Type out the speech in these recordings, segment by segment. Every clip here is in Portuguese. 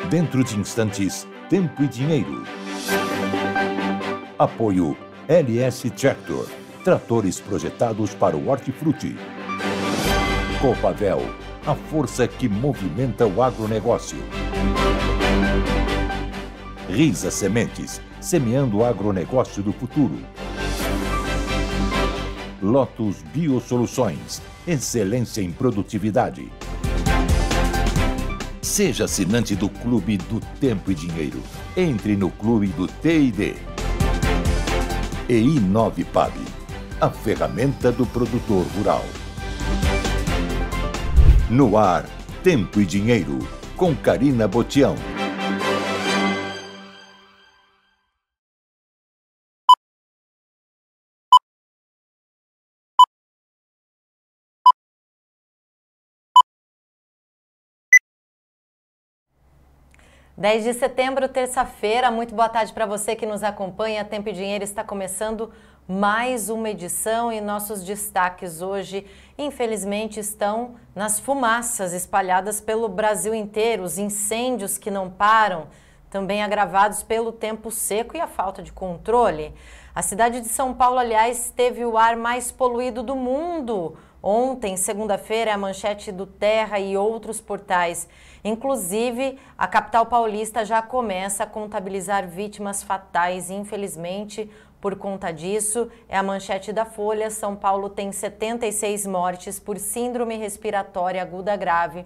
Dentro de instantes, Tempo e Dinheiro. Apoio LS Tractor, tratores projetados para o hortifruti. Copavel, a força que movimenta o agronegócio. Risa Sementes, semeando o agronegócio do futuro. Lotus Biosoluções, excelência em produtividade. Seja assinante do Clube do Tempo e Dinheiro. Entre no Clube do T&D. E Inovipab, a ferramenta do produtor rural. No ar, Tempo e Dinheiro, com Karina Botião. (10 de setembro, terça-feira). Muito boa tarde para você que nos acompanha. Tempo e Dinheiro está começando mais uma edição e nossos destaques hoje, infelizmente, estão nas fumaças espalhadas pelo Brasil inteiro, os incêndios que não param, também agravados pelo tempo seco e a falta de controle. A cidade de São Paulo, aliás, teve o ar mais poluído do mundo. Ontem, segunda-feira, é a manchete do Terra e outros portais. Inclusive, a capital paulista já começa a contabilizar vítimas fatais, infelizmente, por conta disso. É a manchete da Folha. São Paulo tem 76 mortes por síndrome respiratória aguda grave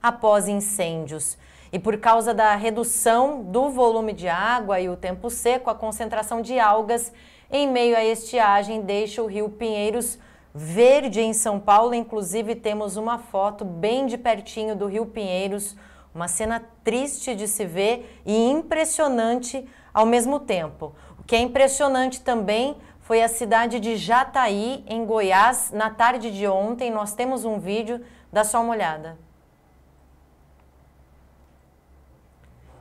após incêndios. E por causa da redução do volume de água e o tempo seco, a concentração de algas em meio à estiagem deixa o rio Pinheiros verde em São Paulo. Inclusive, temos uma foto bem de pertinho do rio Pinheiros, uma cena triste de se ver e impressionante ao mesmo tempo. O que é impressionante também foi a cidade de Jataí, em Goiás, na tarde de ontem. Nós temos um vídeo, dá só uma olhada.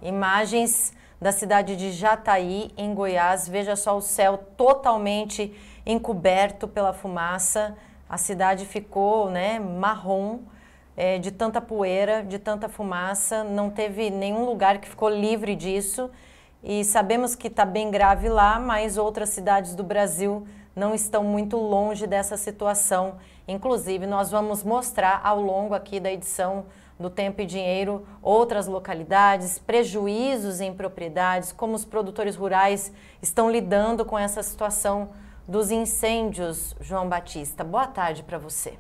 Imagens da cidade de Jataí, em Goiás. Veja só o céu totalmente encoberto pela fumaça. A cidade ficou, marrom, de tanta poeira, de tanta fumaça. Não teve nenhum lugar que ficou livre disso. E sabemos que está bem grave lá, mas outras cidades do Brasil não estão muito longe dessa situação. Inclusive, nós vamos mostrar ao longo aqui da edição do Tempo e Dinheiro outras localidades, prejuízos em propriedades, como os produtores rurais estão lidando com essa situação dos incêndios. João Batista, boa tarde para você.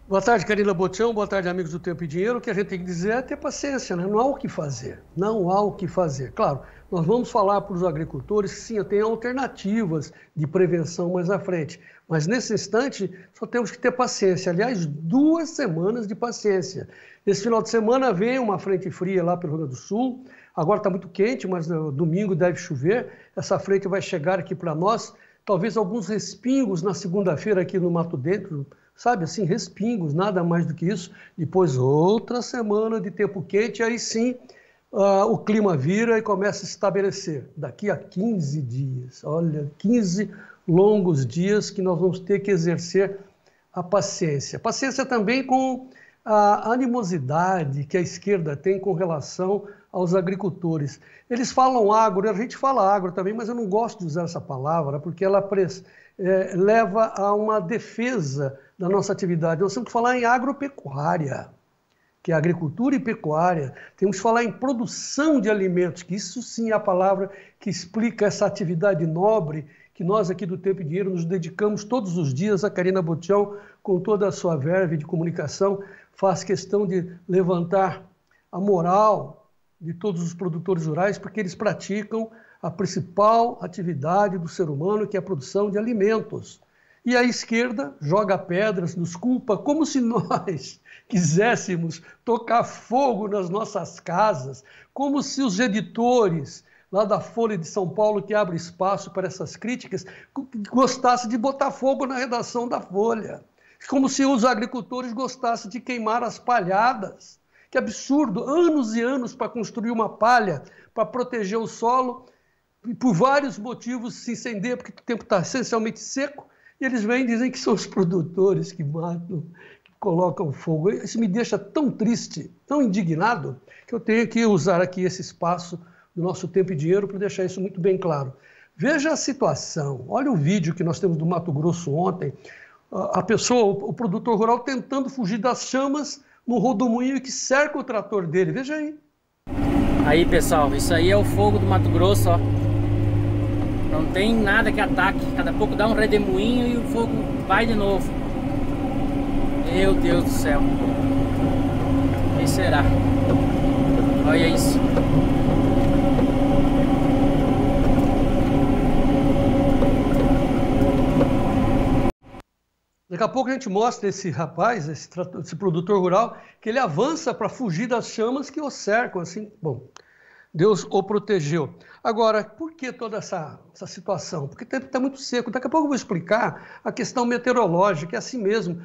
Boa tarde, Karina Botião, boa tarde, amigos do Tempo e Dinheiro. O que a gente tem que dizer é ter paciência, né? Não há o que fazer, não há o que fazer. Claro, nós vamos falar para os agricultores que sim, tem alternativas de prevenção mais à frente, mas nesse instante só temos que ter paciência. Aliás, 2 semanas de paciência. Esse final de semana vem uma frente fria lá pelo Rio Grande do Sul. Agora está muito quente, mas no domingo deve chover. Essa frente vai chegar aqui para nós. Talvez alguns respingos na segunda-feira aqui no Mato Dentro, sabe assim, respingos, nada mais do que isso. Depois outra semana de tempo quente, aí sim o clima vira e começa a se estabelecer. Daqui a 15 dias, olha, 15 longos dias que nós vamos ter que exercer a paciência. Paciência também com a animosidade que a esquerda tem com relação aos agricultores. Eles falam agro, a gente fala agro também, mas eu não gosto de usar essa palavra, porque ela leva a uma defesa da nossa atividade. Nós temos que falar em agropecuária, que é agricultura e pecuária. Temos que falar em produção de alimentos, que isso sim é a palavra que explica essa atividade nobre que nós aqui do Tempo e Dinheiro nos dedicamos todos os dias. A Karina Botião, com toda a sua verve de comunicação, faz questão de levantar a moral de todos os produtores rurais, porque eles praticam a principal atividade do ser humano, que é a produção de alimentos. E a esquerda joga pedras, nos culpa, como se nós quiséssemos tocar fogo nas nossas casas, como se os editores lá da Folha de São Paulo, que abre espaço para essas críticas, gostassem de botar fogo na redação da Folha. Como se os agricultores gostassem de queimar as palhadas. Que absurdo, anos e anos para construir uma palha, para proteger o solo, e por vários motivos se incendeia, porque o tempo está essencialmente seco, e eles vêm e dizem que são os produtores que matam, colocam fogo. Isso me deixa tão triste, tão indignado, que eu tenho que usar aqui esse espaço do nosso Tempo e Dinheiro para deixar isso muito bem claro. Veja a situação, olha o vídeo que nós temos do Mato Grosso ontem, a pessoa, o produtor rural tentando fugir das chamas no rodomoinho que cerca o trator dele, veja aí. Aí pessoal, isso aí é o fogo do Mato Grosso, ó. Não tem nada que ataque, cada pouco dá um redemoinho e o fogo vai de novo. Meu Deus do céu. O que será? Olha isso. Daqui a pouco a gente mostra esse rapaz, esse produtor rural, que ele avança para fugir das chamas que o cercam, assim, bom, Deus o protegeu. Agora, por que toda essa situação? Porque está muito seco. Daqui a pouco eu vou explicar a questão meteorológica, é assim mesmo.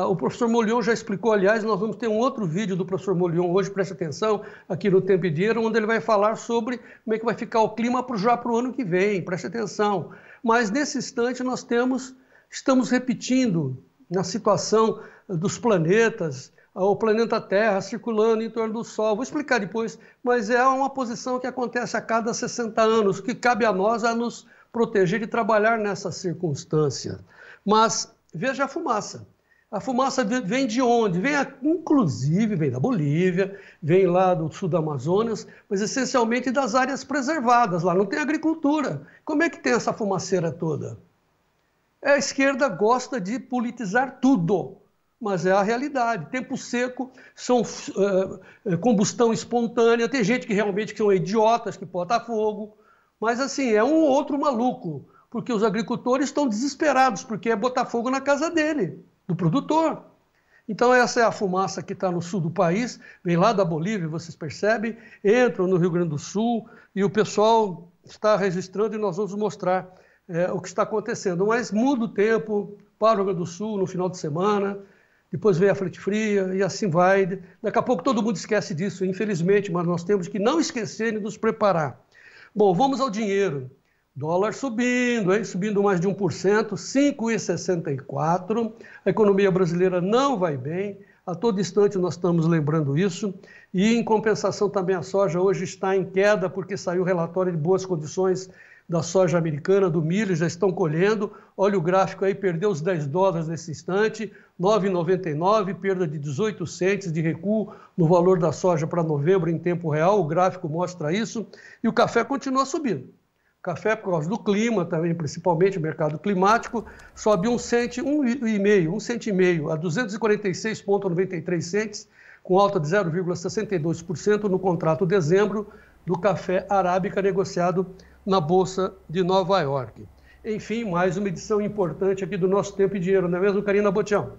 O professor Molion já explicou, aliás, nós vamos ter um outro vídeo do professor Molion hoje, preste atenção, aqui no Tempo e Dinheiro, onde ele vai falar sobre como é que vai ficar o clima já para o ano que vem, preste atenção. Mas nesse instante nós estamos repetindo na situação dos planetas, o planeta Terra circulando em torno do Sol. Vou explicar depois, mas é uma posição que acontece a cada 60 anos, que cabe a nós a nos proteger e trabalhar nessa circunstância. Mas veja a fumaça. A fumaça vem de onde? Inclusive, vem da Bolívia, vem lá do sul do Amazonas, mas essencialmente das áreas preservadas. Lá não tem agricultura. Como é que tem essa fumaceira toda? A esquerda gosta de politizar tudo, mas é a realidade. Tempo seco, são combustão espontânea, tem gente que realmente são idiotas, que bota fogo, mas assim, é um ou outro maluco, porque os agricultores estão desesperados, porque é botar fogo na casa dele, do produtor. Então essa é a fumaça que está no sul do país, vem lá da Bolívia, vocês percebem, entram no Rio Grande do Sul, e o pessoal está registrando e nós vamos mostrar o que está acontecendo. Mas muda o tempo para o Rio Grande do Sul no final de semana, depois vem a frente fria e assim vai. Daqui a pouco todo mundo esquece disso, infelizmente, mas nós temos que não esquecer e nos preparar. Bom, vamos ao dinheiro. Dólar subindo, hein? Subindo mais de 1%, 5,64. A economia brasileira não vai bem, a todo instante nós estamos lembrando isso. E, em compensação, também a soja hoje está em queda, porque saiu o relatório de boas condições da soja americana, do milho, já estão colhendo. Olha o gráfico aí, perdeu os $10 nesse instante, 9,99, perda de 18 centes de recuo no valor da soja para novembro em tempo real, o gráfico mostra isso, e o café continua subindo. O café, por causa do clima também, principalmente o mercado climático, sobe 1 cento, 1,5 cento a 246,93 centes, com alta de 0,62% no contrato dezembro do café arábica negociado na Bolsa de Nova York. Enfim, mais uma edição importante aqui do nosso Tempo e Dinheiro, não é mesmo, Karina Botião?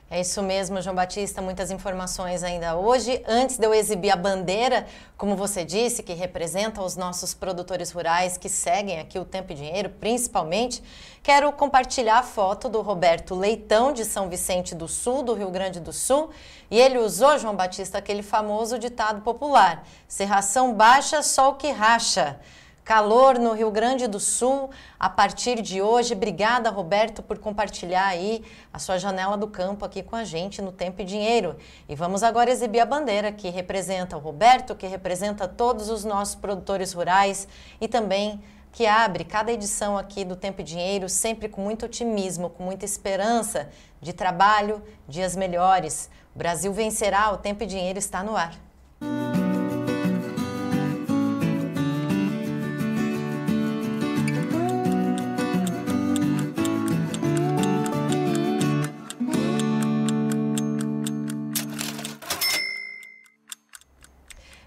É isso mesmo, João Batista, muitas informações ainda hoje. Antes de eu exibir a bandeira, como você disse, que representa os nossos produtores rurais que seguem aqui o Tempo e Dinheiro, principalmente, quero compartilhar a foto do Roberto Leitão, de São Vicente do Sul, do Rio Grande do Sul, e ele usou, João Batista, aquele famoso ditado popular: serração baixa, sol que racha. Calor no Rio Grande do Sul a partir de hoje. Obrigada, Roberto, por compartilhar aí a sua janela do campo aqui com a gente no Tempo e Dinheiro. E vamos agora exibir a bandeira que representa o Roberto, que representa todos os nossos produtores rurais e também que abre cada edição aqui do Tempo e Dinheiro sempre com muito otimismo, com muita esperança de trabalho, dias melhores. O Brasil vencerá, o Tempo e Dinheiro está no ar.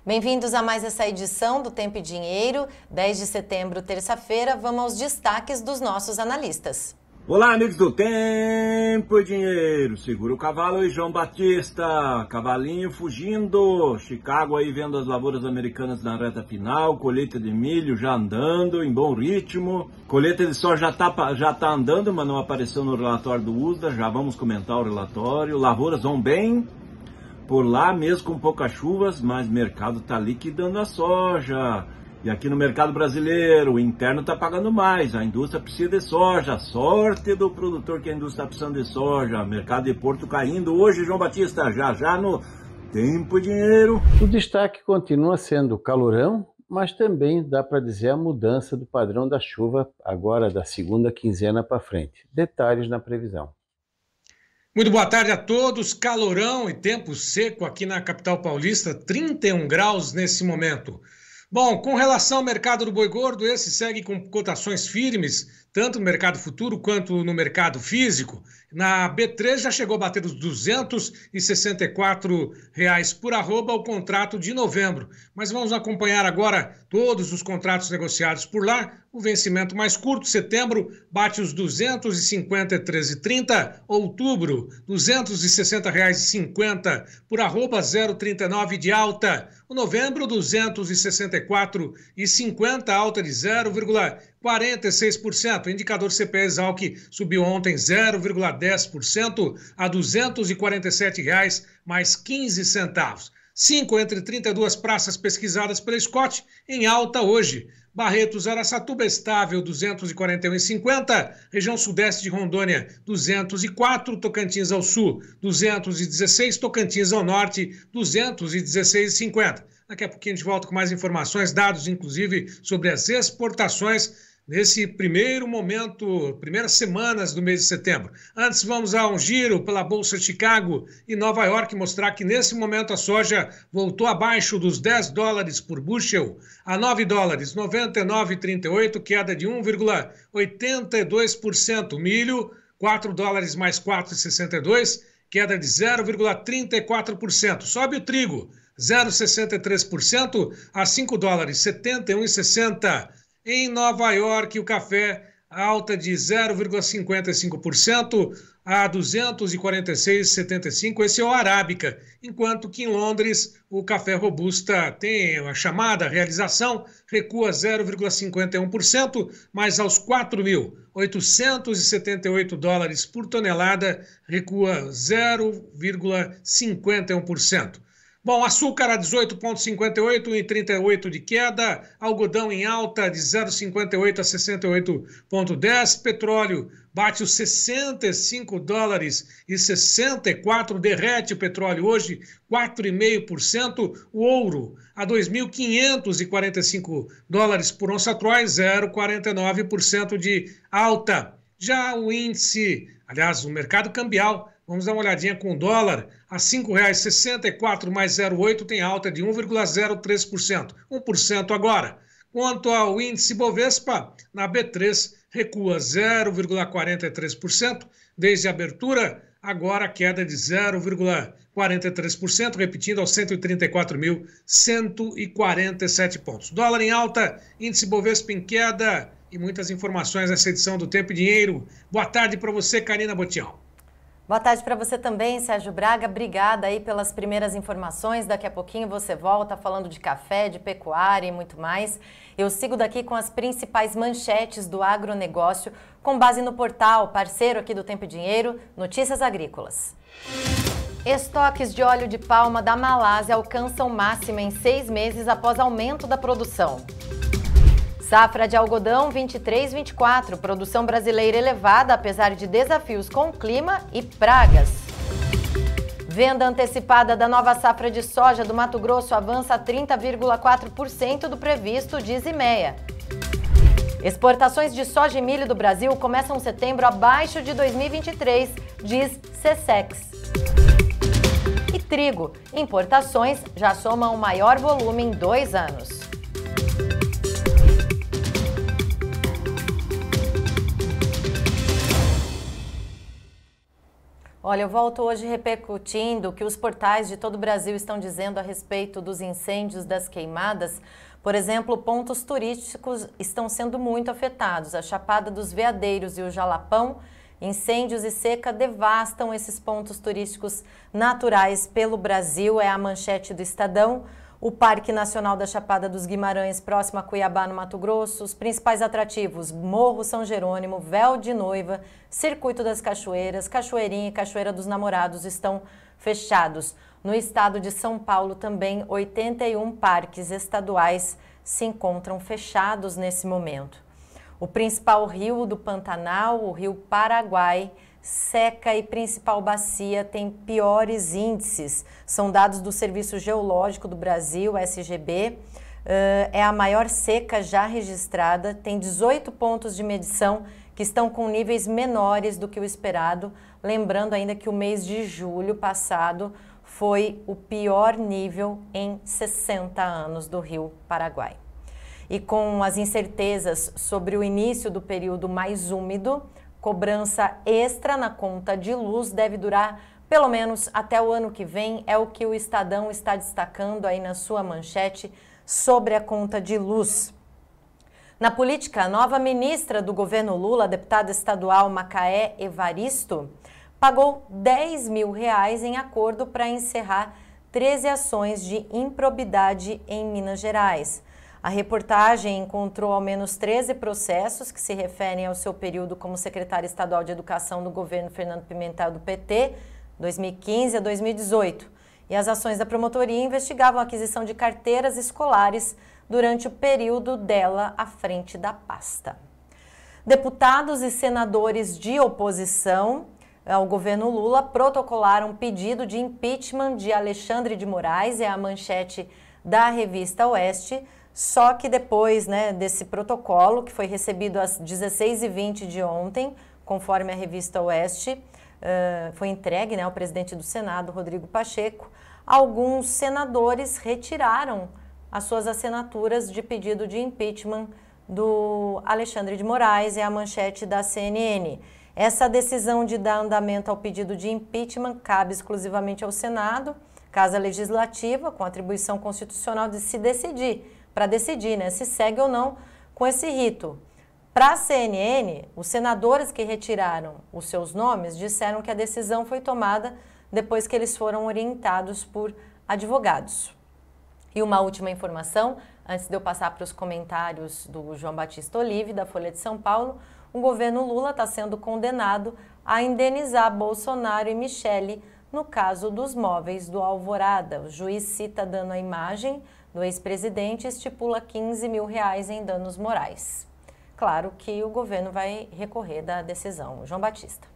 Bem-vindos a mais essa edição do Tempo e Dinheiro, 10 de setembro, terça-feira. Vamos aos destaques dos nossos analistas. Olá, amigos do Tempo e Dinheiro. Segura o cavalo e João Batista. Cavalinho fugindo. Chicago aí vendo as lavouras americanas na reta final. Colheita de milho já andando em bom ritmo. Colheita de soja já tá andando, mas não apareceu no relatório do USDA. Já vamos comentar o relatório. Lavouras vão bem por lá, mesmo com poucas chuvas, mas o mercado está liquidando a soja. E aqui no mercado brasileiro, o interno está pagando mais, a indústria precisa de soja, sorte do produtor que a indústria está precisando de soja, mercado de Porto caindo. Hoje, João Batista, já no Tempo e Dinheiro. O destaque continua sendo o calorão, mas também dá para dizer a mudança do padrão da chuva agora da segunda quinzena para frente. Detalhes na previsão. Muito boa tarde a todos, calorão e tempo seco aqui na capital paulista, 31 graus nesse momento. Bom, com relação ao mercado do boi gordo, esse segue com cotações firmes, tanto no mercado futuro quanto no mercado físico. Na B3 já chegou a bater os R$ 264 por arroba o contrato de novembro. Mas vamos acompanhar agora todos os contratos negociados por lá. O vencimento mais curto, setembro, bate os R$ 253,30. Outubro, R$ 260,50 por arroba 0,39 de alta. O novembro, R$ 264,50, alta de 0,46%. O indicador CPE-Exalc subiu ontem 0,10% a R$ 247,15 mais 15 centavos. 5 entre 32 praças pesquisadas pela Scott em alta hoje. Barretos, Araçatuba estável, 241,50. Região sudeste de Rondônia, 204. Tocantins ao sul, 216. Tocantins ao norte, 216,50. Daqui a pouquinho a gente volta com mais informações, dados inclusive sobre as exportações nesse primeiro momento, primeiras semanas do mês de setembro. Antes, vamos a um giro pela Bolsa de Chicago e Nova York, mostrar que nesse momento a soja voltou abaixo dos $10 por bushel, a $9, 99,38, queda de 1,82%. Milho, $4 mais 4,62, queda de 0,34%. Sobe o trigo, 0,63% a $5, 71,60. Em Nova York, o café alta de 0,55% a 246,75. Esse é o Arábica. Enquanto que em Londres, o café Robusta tem a chamada realização, recua 0,51%, mas aos $4.878 por tonelada, recua 0,51%. Bom, açúcar a 18,58, 1,38 de queda, algodão em alta de 0,58 a 68,10, petróleo bate os $65,64, derrete o petróleo hoje 4,5%, o ouro a 2.545 por onça Troy, 0,49% de alta. Já o índice, aliás, o mercado cambial, vamos dar uma olhadinha com o dólar, a R$ 5,64 mais 0,8 tem alta de 1,03%, 1% agora. Quanto ao índice Bovespa, na B3 recua 0,43%, desde a abertura, agora queda de 0,43%, repetindo aos 134.147 pontos. Dólar em alta, índice Bovespa em queda e muitas informações nessa edição do Tempo e Dinheiro. Boa tarde para você, Karina Botião. Boa tarde para você também, Sérgio Braga. Obrigada aí pelas primeiras informações. Daqui a pouquinho você volta falando de café, de pecuária e muito mais. Eu sigo daqui com as principais manchetes do agronegócio, com base no portal parceiro aqui do Tempo e Dinheiro, Notícias Agrícolas. Estoques de óleo de palma da Malásia alcançam máxima em 6 meses após aumento da produção. Safra de algodão 23-24, produção brasileira elevada apesar de desafios com o clima e pragas. Venda antecipada da nova safra de soja do Mato Grosso avança a 30,4% do previsto, diz IMEA. Exportações de soja e milho do Brasil começam setembro abaixo de 2023, diz SECEX. E trigo, importações já somam o maior volume em 2 anos. Olha, eu volto hoje repercutindo o que os portais de todo o Brasil estão dizendo a respeito dos incêndios, das queimadas. Por exemplo, pontos turísticos estão sendo muito afetados. A Chapada dos Veadeiros e o Jalapão, incêndios e seca devastam esses pontos turísticos naturais pelo Brasil, é a manchete do Estadão. O Parque Nacional da Chapada dos Guimarães, próximo a Cuiabá, no Mato Grosso. Os principais atrativos, Morro São Jerônimo, Véu de Noiva, Circuito das Cachoeiras, Cachoeirinha e Cachoeira dos Namorados estão fechados. No estado de São Paulo também, 81 parques estaduais se encontram fechados nesse momento. O principal rio do Pantanal, o rio Paraguai, seca e principal bacia tem piores índices. São dados do Serviço Geológico do Brasil, SGB. É a maior seca já registrada, tem 18 pontos de medição que estão com níveis menores do que o esperado. Lembrando ainda que o mês de julho passado foi o pior nível em 60 anos do rio Paraguai. E com as incertezas sobre o início do período mais úmido, cobrança extra na conta de luz deve durar pelo menos até o ano que vem, é o que o Estadão está destacando aí na sua manchete sobre a conta de luz. Na política, a nova ministra do governo Lula, a deputada estadual Macaé Evaristo, pagou R$10 mil em acordo para encerrar 13 ações de improbidade em Minas Gerais. A reportagem encontrou ao menos 13 processos que se referem ao seu período como secretária estadual de Educação do governo Fernando Pimentel do PT, 2015 a 2018. E as ações da promotoria investigavam a aquisição de carteiras escolares durante o período dela à frente da pasta. Deputados e senadores de oposição ao governo Lula protocolaram pedido de impeachment de Alexandre de Moraes, é a manchete da revista Oeste. Só que depois desse protocolo, que foi recebido às 16h20 de ontem, conforme a revista Oeste, foi entregue ao presidente do Senado, Rodrigo Pacheco, alguns senadores retiraram as suas assinaturas de pedido de impeachment do Alexandre de Moraes, é a manchete da CNN. Essa decisão de dar andamento ao pedido de impeachment cabe exclusivamente ao Senado, Casa Legislativa, com atribuição constitucional de se decidir, para decidir se segue ou não com esse rito. Para a CNN, os senadores que retiraram os seus nomes disseram que a decisão foi tomada depois que eles foram orientados por advogados. E uma última informação, antes de eu passar para os comentários do João Batista Olive, da Folha de São Paulo, o governo Lula está sendo condenado a indenizar Bolsonaro e Michele no caso dos móveis do Alvorada. O juiz cita dano à imagem do ex-presidente e estipula R$15 mil em danos morais. Claro que o governo vai recorrer da decisão. João Batista.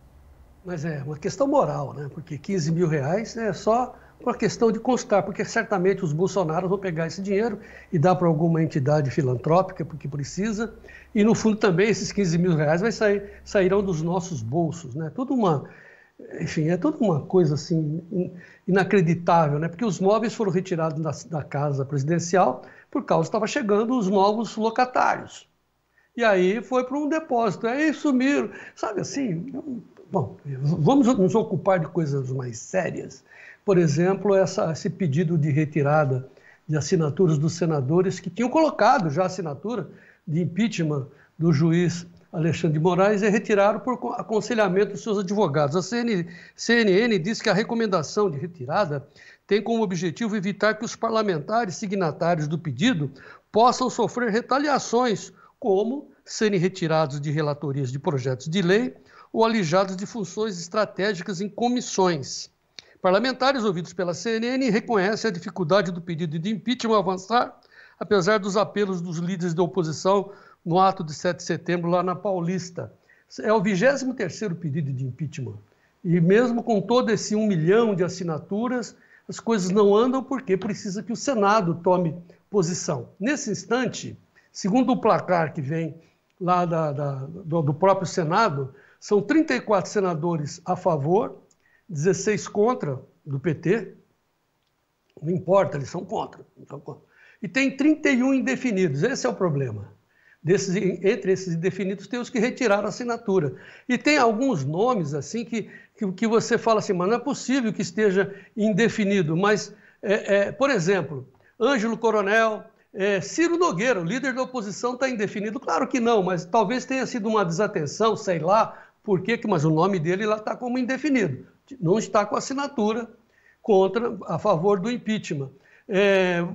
Mas é uma questão moral, porque R$15 mil é só uma questão de constar, porque certamente os bolsonaros vão pegar esse dinheiro e dar para alguma entidade filantrópica, porque precisa, e no fundo também esses R$15 mil sairão dos nossos bolsos, Enfim, é toda uma coisa assim inacreditável, porque os móveis foram retirados da casa presidencial por causa que estava chegando os novos locatários. E aí foi para um depósito, aí sumiram, sabe assim? Bom, vamos nos ocupar de coisas mais sérias. Por exemplo, esse pedido de retirada de assinaturas dos senadores que tinham colocado já a assinatura de impeachment do juiz Alexandre de Moraes e retiraram por aconselhamento dos seus advogados. A CNN diz que a recomendação de retirada tem como objetivo evitar que os parlamentares signatários do pedido possam sofrer retaliações, como serem retirados de relatorias de projetos de lei ou alijados de funções estratégicas em comissões. Parlamentares ouvidos pela CNN reconhecem a dificuldade do pedido de impeachment avançar, apesar dos apelos dos líderes da oposição no ato de 7 de setembro, lá na Paulista. É o 23º pedido de impeachment. E mesmo com todo esse 1 milhão de assinaturas, as coisas não andam porque precisa que o Senado tome posição. Nesse instante, segundo o placar que vem lá do próprio Senado, são 34 senadores a favor, 16 contra, do PT. Não importa, eles são contra. E tem 31 indefinidos, esse é o problema. Entre esses indefinidos tem os que retiraram a assinatura. E tem alguns nomes assim que você fala assim, mas não é possível que esteja indefinido. Mas, por exemplo, Ângelo Coronel, Ciro Nogueira, o líder da oposição, está indefinido. Claro que não, mas talvez tenha sido uma desatenção, sei lá por quê, mas o nome dele lá está como indefinido. Não está com assinatura a favor do impeachment.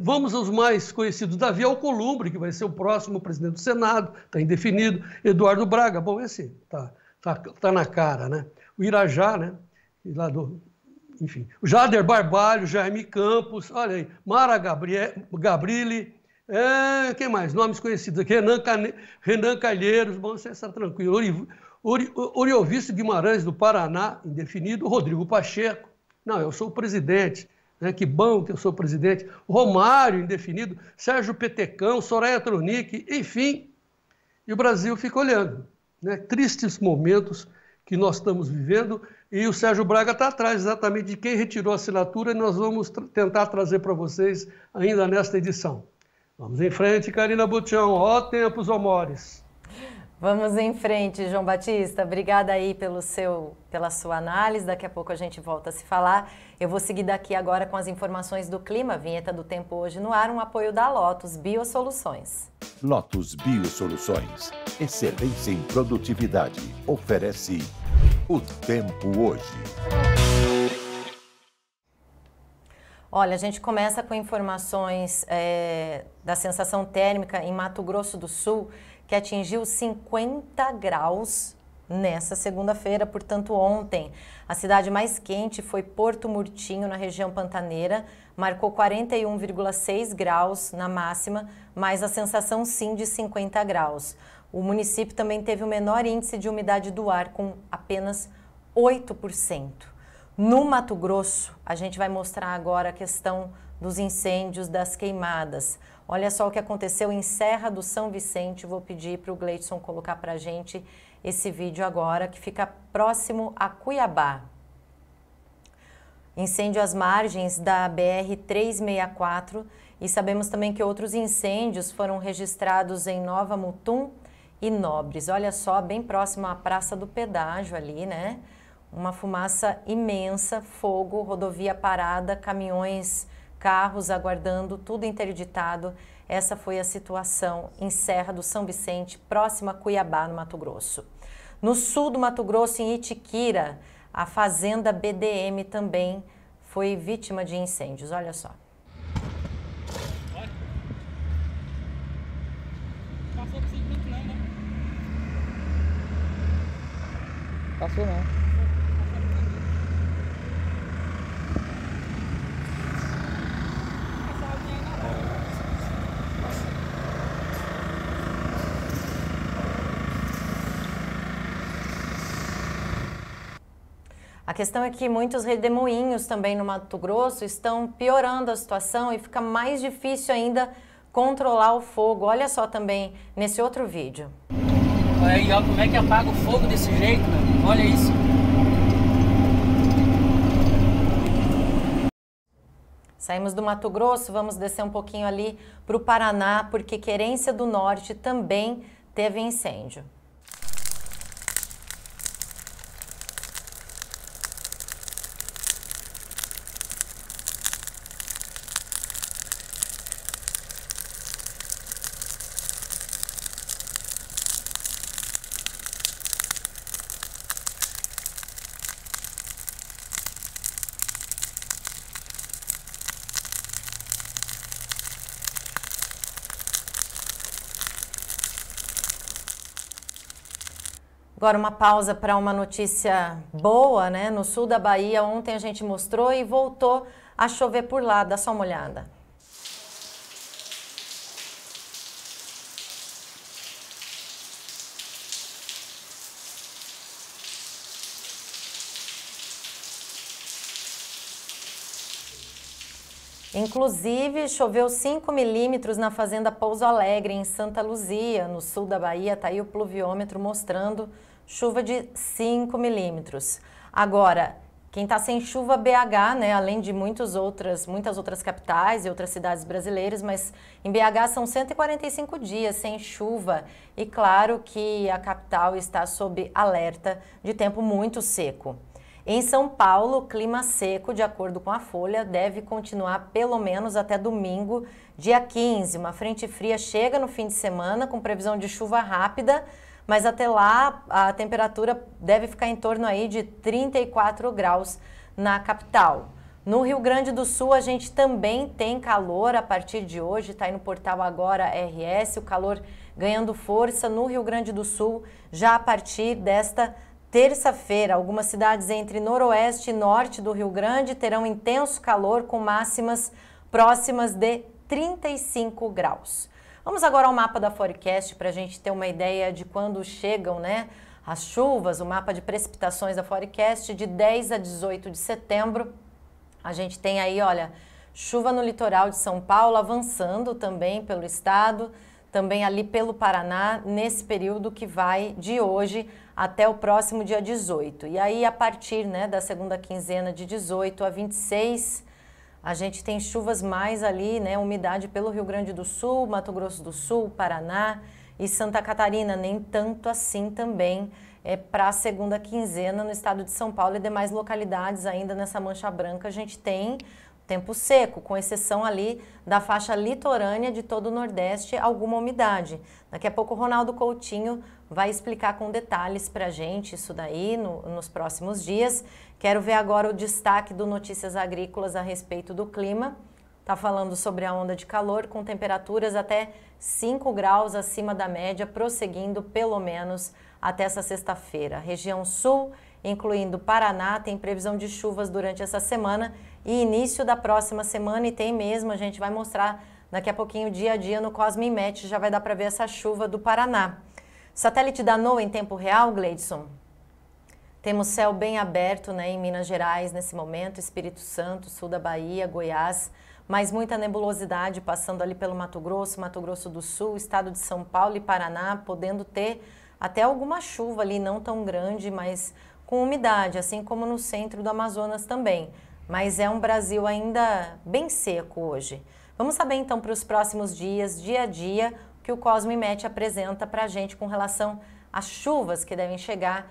Vamos aos mais conhecidos. Davi Alcolumbre, que vai ser o próximo presidente do Senado, está indefinido. Eduardo Braga, bom, esse tá na cara, O Irajá, enfim. O Jader Barbalho, Jaime Campos, olha aí, Mara Gabrilli, Quem mais? Nomes conhecidos aqui, Renan Calheiros, bom, você está tranquilo. Oriovisto Guimarães, do Paraná, indefinido. Rodrigo Pacheco, não, eu sou o presidente, né? Que bom que eu sou o presidente. Romário, indefinido. Sérgio Petecão, Soraya Tronic, enfim. E o Brasil fica olhando, né? Tristes momentos que nós estamos vivendo, e o Sérgio Braga está atrás exatamente de quem retirou a assinatura, e nós vamos tentar trazer para vocês ainda nesta edição. Vamos em frente, Karina Butião. Ó tempos, ó mores. Vamos em frente, João Batista. Obrigada aí pela sua análise. Daqui a pouco a gente volta a se falar. Eu vou seguir daqui agora com as informações do clima. Vinheta do Tempo hoje no ar, um apoio da Lotus Biosoluções. Lotus Biosoluções. Excelência em produtividade. Oferece o tempo hoje. Olha, a gente começa com informações da sensação térmica em Mato Grosso do Sul, que atingiu 50 graus nessa segunda-feira, portanto ontem. A cidade mais quente foi Porto Murtinho, na região pantaneira, marcou 41,6 graus na máxima, mas a sensação sim de 50 graus. O município também teve o menor índice de umidade do ar, com apenas 8%. No Mato Grosso, a gente vai mostrar agora a questão dos incêndios, das queimadas. Olha só o que aconteceu em Serra do São Vicente. Vou pedir para o Gleidson colocar para a gente esse vídeo agora, que fica próximo a Cuiabá. Incêndio às margens da BR-364, e sabemos também que outros incêndios foram registrados em Nova Mutum e Nobres. Olha só, bem próximo à Praça do Pedágio ali, né? Uma fumaça imensa, fogo, rodovia parada, caminhões, carros aguardando, tudo interditado. Essa foi a situação em Serra do São Vicente, próxima a Cuiabá, no Mato Grosso. No sul do Mato Grosso, em Itiquira, a fazenda BDM também foi vítima de incêndios. Olha só. Passou por 5 minutos não, né? Passou não. A questão é que muitos redemoinhos também no Mato Grosso estão piorando a situação e fica mais difícil ainda controlar o fogo. Olha só também nesse outro vídeo. Olha aí, ó, como é que apaga o fogo desse jeito, meu? Olha isso. Saímos do Mato Grosso, vamos descer um pouquinho ali para o Paraná, porque Querência do Norte também teve incêndio. Agora uma pausa para uma notícia boa, né? No sul da Bahia, ontem a gente mostrou e voltou a chover por lá. Dá só uma olhada. Inclusive, choveu 5 milímetros na fazenda Pouso Alegre, em Santa Luzia, no sul da Bahia. Está aí o pluviômetro mostrando chuva de 5 milímetros. Agora, quem está sem chuva, BH, né? Além de muitas outras capitais e outras cidades brasileiras, mas em BH são 145 dias sem chuva. E claro que a capital está sob alerta de tempo muito seco. Em São Paulo, clima seco, de acordo com a Folha, deve continuar pelo menos até domingo, dia 15. Uma frente fria chega no fim de semana com previsão de chuva rápida, mas até lá a temperatura deve ficar em torno aí de 34 graus na capital. No Rio Grande do Sul a gente também tem calor a partir de hoje, está aí no portal Agora RS, o calor ganhando força no Rio Grande do Sul já a partir desta terça-feira. Algumas cidades entre noroeste e norte do Rio Grande terão intenso calor com máximas próximas de 35 graus. Vamos agora ao mapa da Forecast para a gente ter uma ideia de quando chegam, né, as chuvas. O mapa de precipitações da Forecast de 10 a 18 de setembro. A gente tem aí, olha, chuva no litoral de São Paulo avançando também pelo estado, também ali pelo Paraná, nesse período que vai de hoje até o próximo dia 18. E aí, a partir, né, da segunda quinzena de 18 a 26, a gente tem chuvas mais ali, né, umidade pelo Rio Grande do Sul, Mato Grosso do Sul, Paraná e Santa Catarina, nem tanto assim também para a segunda quinzena no estado de São Paulo e demais localidades ainda nessa mancha branca. A gente tem tempo seco, com exceção ali da faixa litorânea de todo o Nordeste, alguma umidade. Daqui a pouco o Ronaldo Coutinho vai explicar com detalhes para a gente isso daí nos próximos dias. Quero ver agora o destaque do Notícias Agrícolas a respeito do clima. Está falando sobre a onda de calor com temperaturas até 5 graus acima da média, prosseguindo pelo menos até essa sexta-feira. Região sul, incluindo Paraná, tem previsão de chuvas durante essa semana e início da próxima semana, e tem mesmo, a gente vai mostrar daqui a pouquinho dia a dia no Cosmimet, já vai dar para ver essa chuva do Paraná. Satélite da NOAA em tempo real, Gleidson. Temos céu bem aberto, né, em Minas Gerais nesse momento, Espírito Santo, sul da Bahia, Goiás, mas muita nebulosidade passando ali pelo Mato Grosso do Sul, estado de São Paulo e Paraná, podendo ter até alguma chuva ali, não tão grande, mas com umidade, assim como no centro do Amazonas também. Mas é um Brasil ainda bem seco hoje. Vamos saber então para os próximos dias, dia a dia, o que o Cosmimet apresenta para a gente com relação às chuvas que devem chegar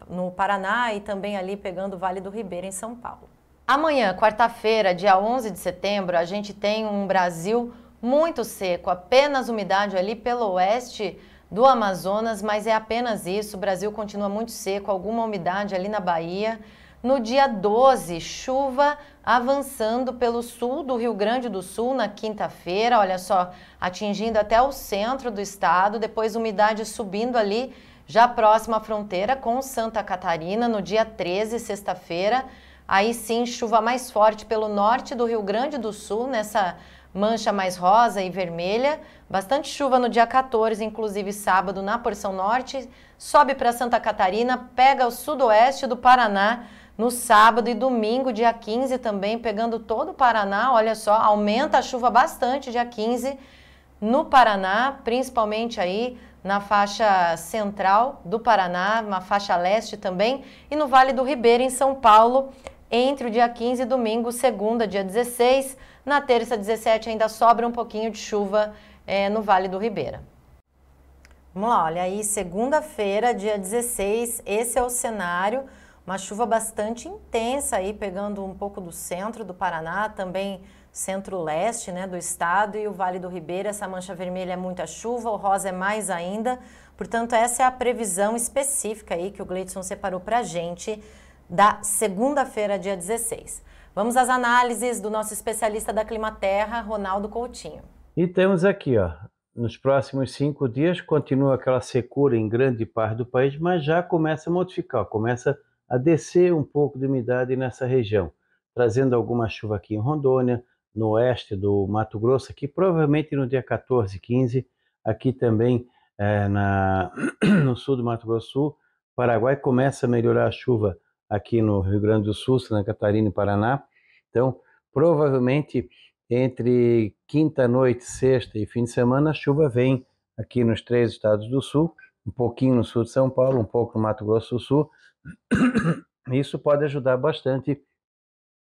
no Paraná e também ali pegando o Vale do Ribeira em São Paulo. Amanhã, quarta-feira, dia 11 de setembro, a gente tem um Brasil muito seco, apenas umidade ali pelo oeste do Amazonas, mas é apenas isso. O Brasil continua muito seco, alguma umidade ali na Bahia. No dia 12, chuva avançando pelo sul do Rio Grande do Sul na quinta-feira, olha só, atingindo até o centro do estado, depois umidade subindo ali, já próximo à fronteira com Santa Catarina. No dia 13, sexta-feira, aí sim, chuva mais forte pelo norte do Rio Grande do Sul, nessa mancha mais rosa e vermelha. Bastante chuva no dia 14, inclusive sábado, na porção norte. Sobe para Santa Catarina, pega o sudoeste do Paraná no sábado e domingo, dia 15 também, pegando todo o Paraná. Olha só, aumenta a chuva bastante dia 15 no Paraná, principalmente aí na faixa central do Paraná, na faixa leste também, e no Vale do Ribeira, em São Paulo, entre o dia 15 e domingo, segunda, dia 16. Na terça, 17, ainda sobra um pouquinho de chuva no Vale do Ribeira. Vamos lá, olha aí, segunda-feira, dia 16, esse é o cenário. Uma chuva bastante intensa aí, pegando um pouco do centro do Paraná, também centro-leste, né, do estado, e o Vale do Ribeira. Essa mancha vermelha é muita chuva, o rosa é mais ainda. Portanto, essa é a previsão específica aí que o Gleidson separou para a gente da segunda-feira, dia 16. Vamos às análises do nosso especialista da Climaterra, Ronaldo Coutinho. E temos aqui, ó, nos próximos 5 dias continua aquela secura em grande parte do país, mas já começa a modificar, começa a descer um pouco de umidade nessa região, trazendo alguma chuva aqui em Rondônia, no oeste do Mato Grosso, aqui provavelmente no dia 14, 15, aqui também no sul do Mato Grosso do Sul. Paraguai começa a melhorar a chuva aqui no Rio Grande do Sul, Santa Catarina e Paraná. Então, provavelmente entre quinta-noite, sexta e fim de semana, a chuva vem aqui nos 3 estados do Sul, um pouquinho no sul de São Paulo, um pouco no Mato Grosso do Sul. Isso pode ajudar bastante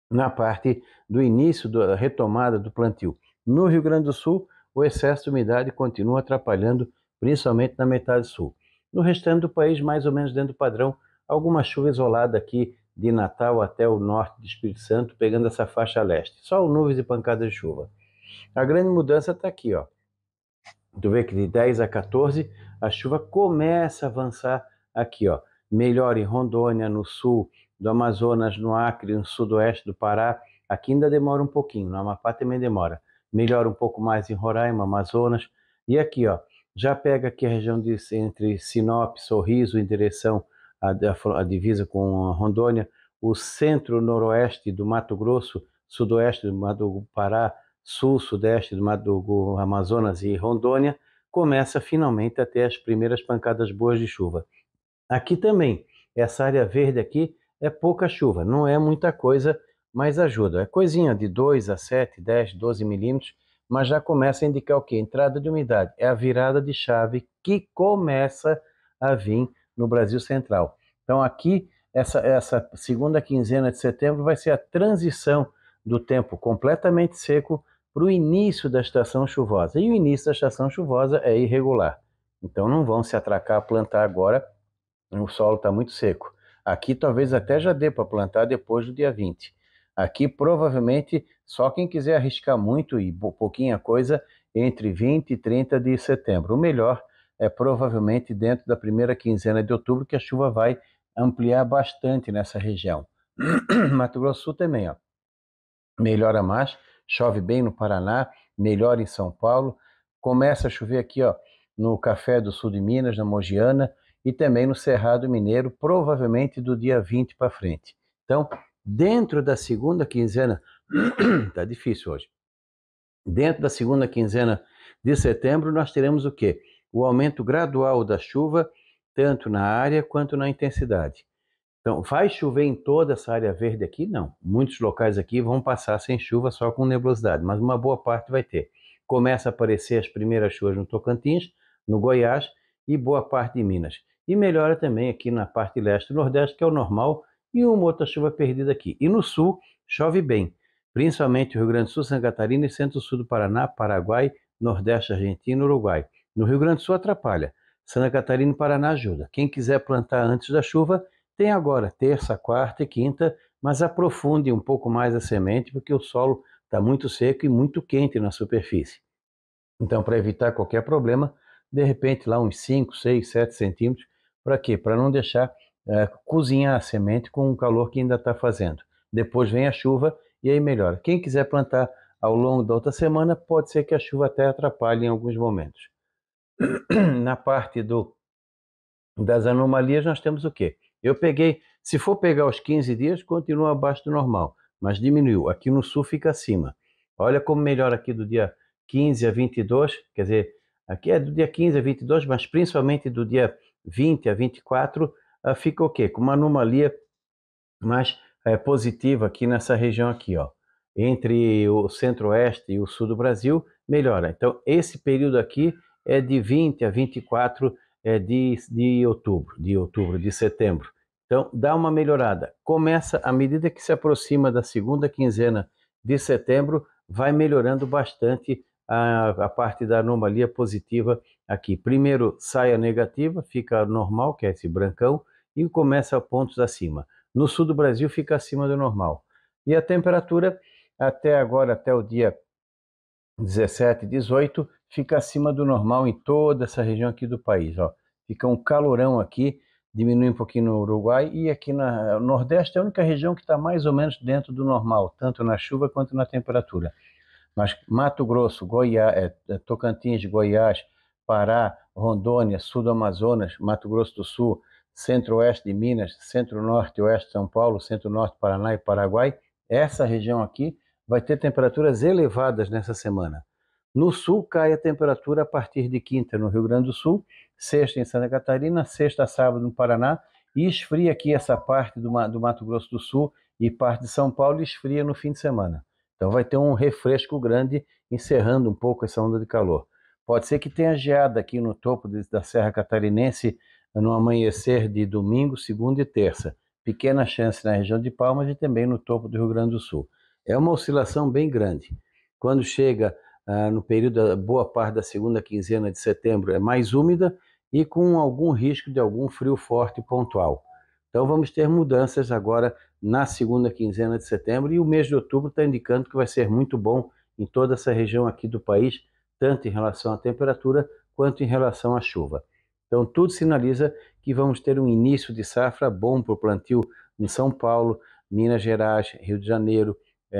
na parte do início da retomada do plantio. No Rio Grande do Sul, o excesso de umidade continua atrapalhando, principalmente na metade sul. No restante do país, mais ou menos dentro do padrão, alguma chuva isolada aqui de Natal até o norte do Espírito Santo, pegando essa faixa leste. Só nuvens e pancadas de chuva. A grande mudança está aqui, ó. Tu vê que de 10 a 14, a chuva começa a avançar aqui, ó. Melhor em Rondônia, no sul do Amazonas, no Acre, no sudoeste do Pará. Aqui ainda demora um pouquinho, no Amapá também demora. Melhora um pouco mais em Roraima, Amazonas. E aqui, ó, já pega aqui a região entre Sinop, Sorriso, em direção à divisa com Rondônia, o centro-noroeste do Mato Grosso, sudoeste do Pará, sul, sudeste do Amazonas e Rondônia, começa finalmente a ter as primeiras pancadas boas de chuva. Aqui também, essa área verde aqui é pouca chuva, não é muita coisa, mas ajuda. É coisinha de 2 a 7, 10, 12 milímetros, mas já começa a indicar o quê? Entrada de umidade. É a virada de chave que começa a vir no Brasil Central. Então aqui, essa segunda quinzena de setembro vai ser a transição do tempo completamente seco para o início da estação chuvosa. E o início da estação chuvosa é irregular. Então não vão se atracar a plantar agora, o solo está muito seco. Aqui talvez até já dê para plantar depois do dia 20. Aqui provavelmente só quem quiser arriscar muito e pouquinha coisa entre 20 e 30 de setembro. O melhor é provavelmente dentro da primeira quinzena de outubro, que a chuva vai ampliar bastante nessa região. Mato Grosso do Sul também, ó. Melhora mais, chove bem no Paraná, melhora em São Paulo, começa a chover aqui, ó, no Café do Sul de Minas, na Mogiana, e também no Cerrado Mineiro, provavelmente do dia 20 para frente. Então, dentro da segunda quinzena, tá difícil hoje, dentro da segunda quinzena de setembro, nós teremos o quê? O aumento gradual da chuva, tanto na área quanto na intensidade. Então, vai chover em toda essa área verde aqui? Não. Muitos locais aqui vão passar sem chuva, só com nebulosidade, mas uma boa parte vai ter. Começa a aparecer as primeiras chuvas no Tocantins, no Goiás e boa parte de Minas. E melhora também aqui na parte leste do Nordeste, que é o normal, e uma outra chuva perdida aqui. E no Sul, chove bem, principalmente o Rio Grande do Sul, Santa Catarina e centro-sul do Paraná, Paraguai, Nordeste Argentina e Uruguai. No Rio Grande do Sul atrapalha. Santa Catarina e Paraná ajuda. Quem quiser plantar antes da chuva, tem agora terça, quarta e quinta, mas aprofunde um pouco mais a semente, porque o solo está muito seco e muito quente na superfície. Então, para evitar qualquer problema, de repente lá uns 5, 6, 7 centímetros, para quê? Para não deixar cozinhar a semente com o calor que ainda está fazendo. Depois vem a chuva e aí melhora. Quem quiser plantar ao longo da outra semana, pode ser que a chuva até atrapalhe em alguns momentos. Na parte das anomalias, nós temos o quê? Eu peguei, se for pegar os 15 dias, continua abaixo do normal, mas diminuiu. Aqui no sul fica acima. Olha como melhora aqui do dia 15 a 22, quer dizer, aqui é do dia 15 a 22, mas principalmente do dia 20 a 24, fica o quê? Com uma anomalia mais positiva aqui nessa região aqui, ó. Entre o centro-oeste e o sul do Brasil, melhora. Então, esse período aqui é de 20 a 24 de setembro. Então, dá uma melhorada. Começa, à medida que se aproxima da segunda quinzena de setembro, vai melhorando bastante a parte da anomalia positiva aqui. Primeiro sai a negativa, fica normal, que é esse brancão, e começa a pontos acima. No sul do Brasil fica acima do normal. E a temperatura, até agora, até o dia 17, 18, fica acima do normal em toda essa região aqui do país, ó. Fica um calorão aqui, diminui um pouquinho no Uruguai, e aqui no Nordeste é a única região que está mais ou menos dentro do normal, tanto na chuva quanto na temperatura. Mas Mato Grosso, Goiás, Tocantins, Goiás, Pará, Rondônia, sul do Amazonas, Mato Grosso do Sul, centro-oeste de Minas, centro-norte e oeste de São Paulo, centro-norte, Paraná e Paraguai, essa região aqui vai ter temperaturas elevadas nessa semana. No sul cai a temperatura a partir de quinta no Rio Grande do Sul, sexta em Santa Catarina, sexta a sábado no Paraná, e esfria aqui essa parte do Mato Grosso do Sul e parte de São Paulo, e esfria no fim de semana. Então vai ter um refresco grande, encerrando um pouco essa onda de calor. Pode ser que tenha geada aqui no topo da Serra Catarinense no amanhecer de domingo, segunda e terça. Pequena chance na região de Palmas e também no topo do Rio Grande do Sul. É uma oscilação bem grande. Quando chega no período, boa parte da segunda quinzena de setembro é mais úmida e com algum risco de algum frio forte pontual. Então vamos ter mudanças agora na segunda quinzena de setembro, e o mês de outubro está indicando que vai ser muito bom em toda essa região aqui do país, tanto em relação à temperatura quanto em relação à chuva. Então tudo sinaliza que vamos ter um início de safra bom para o plantio em São Paulo, Minas Gerais, Rio de Janeiro,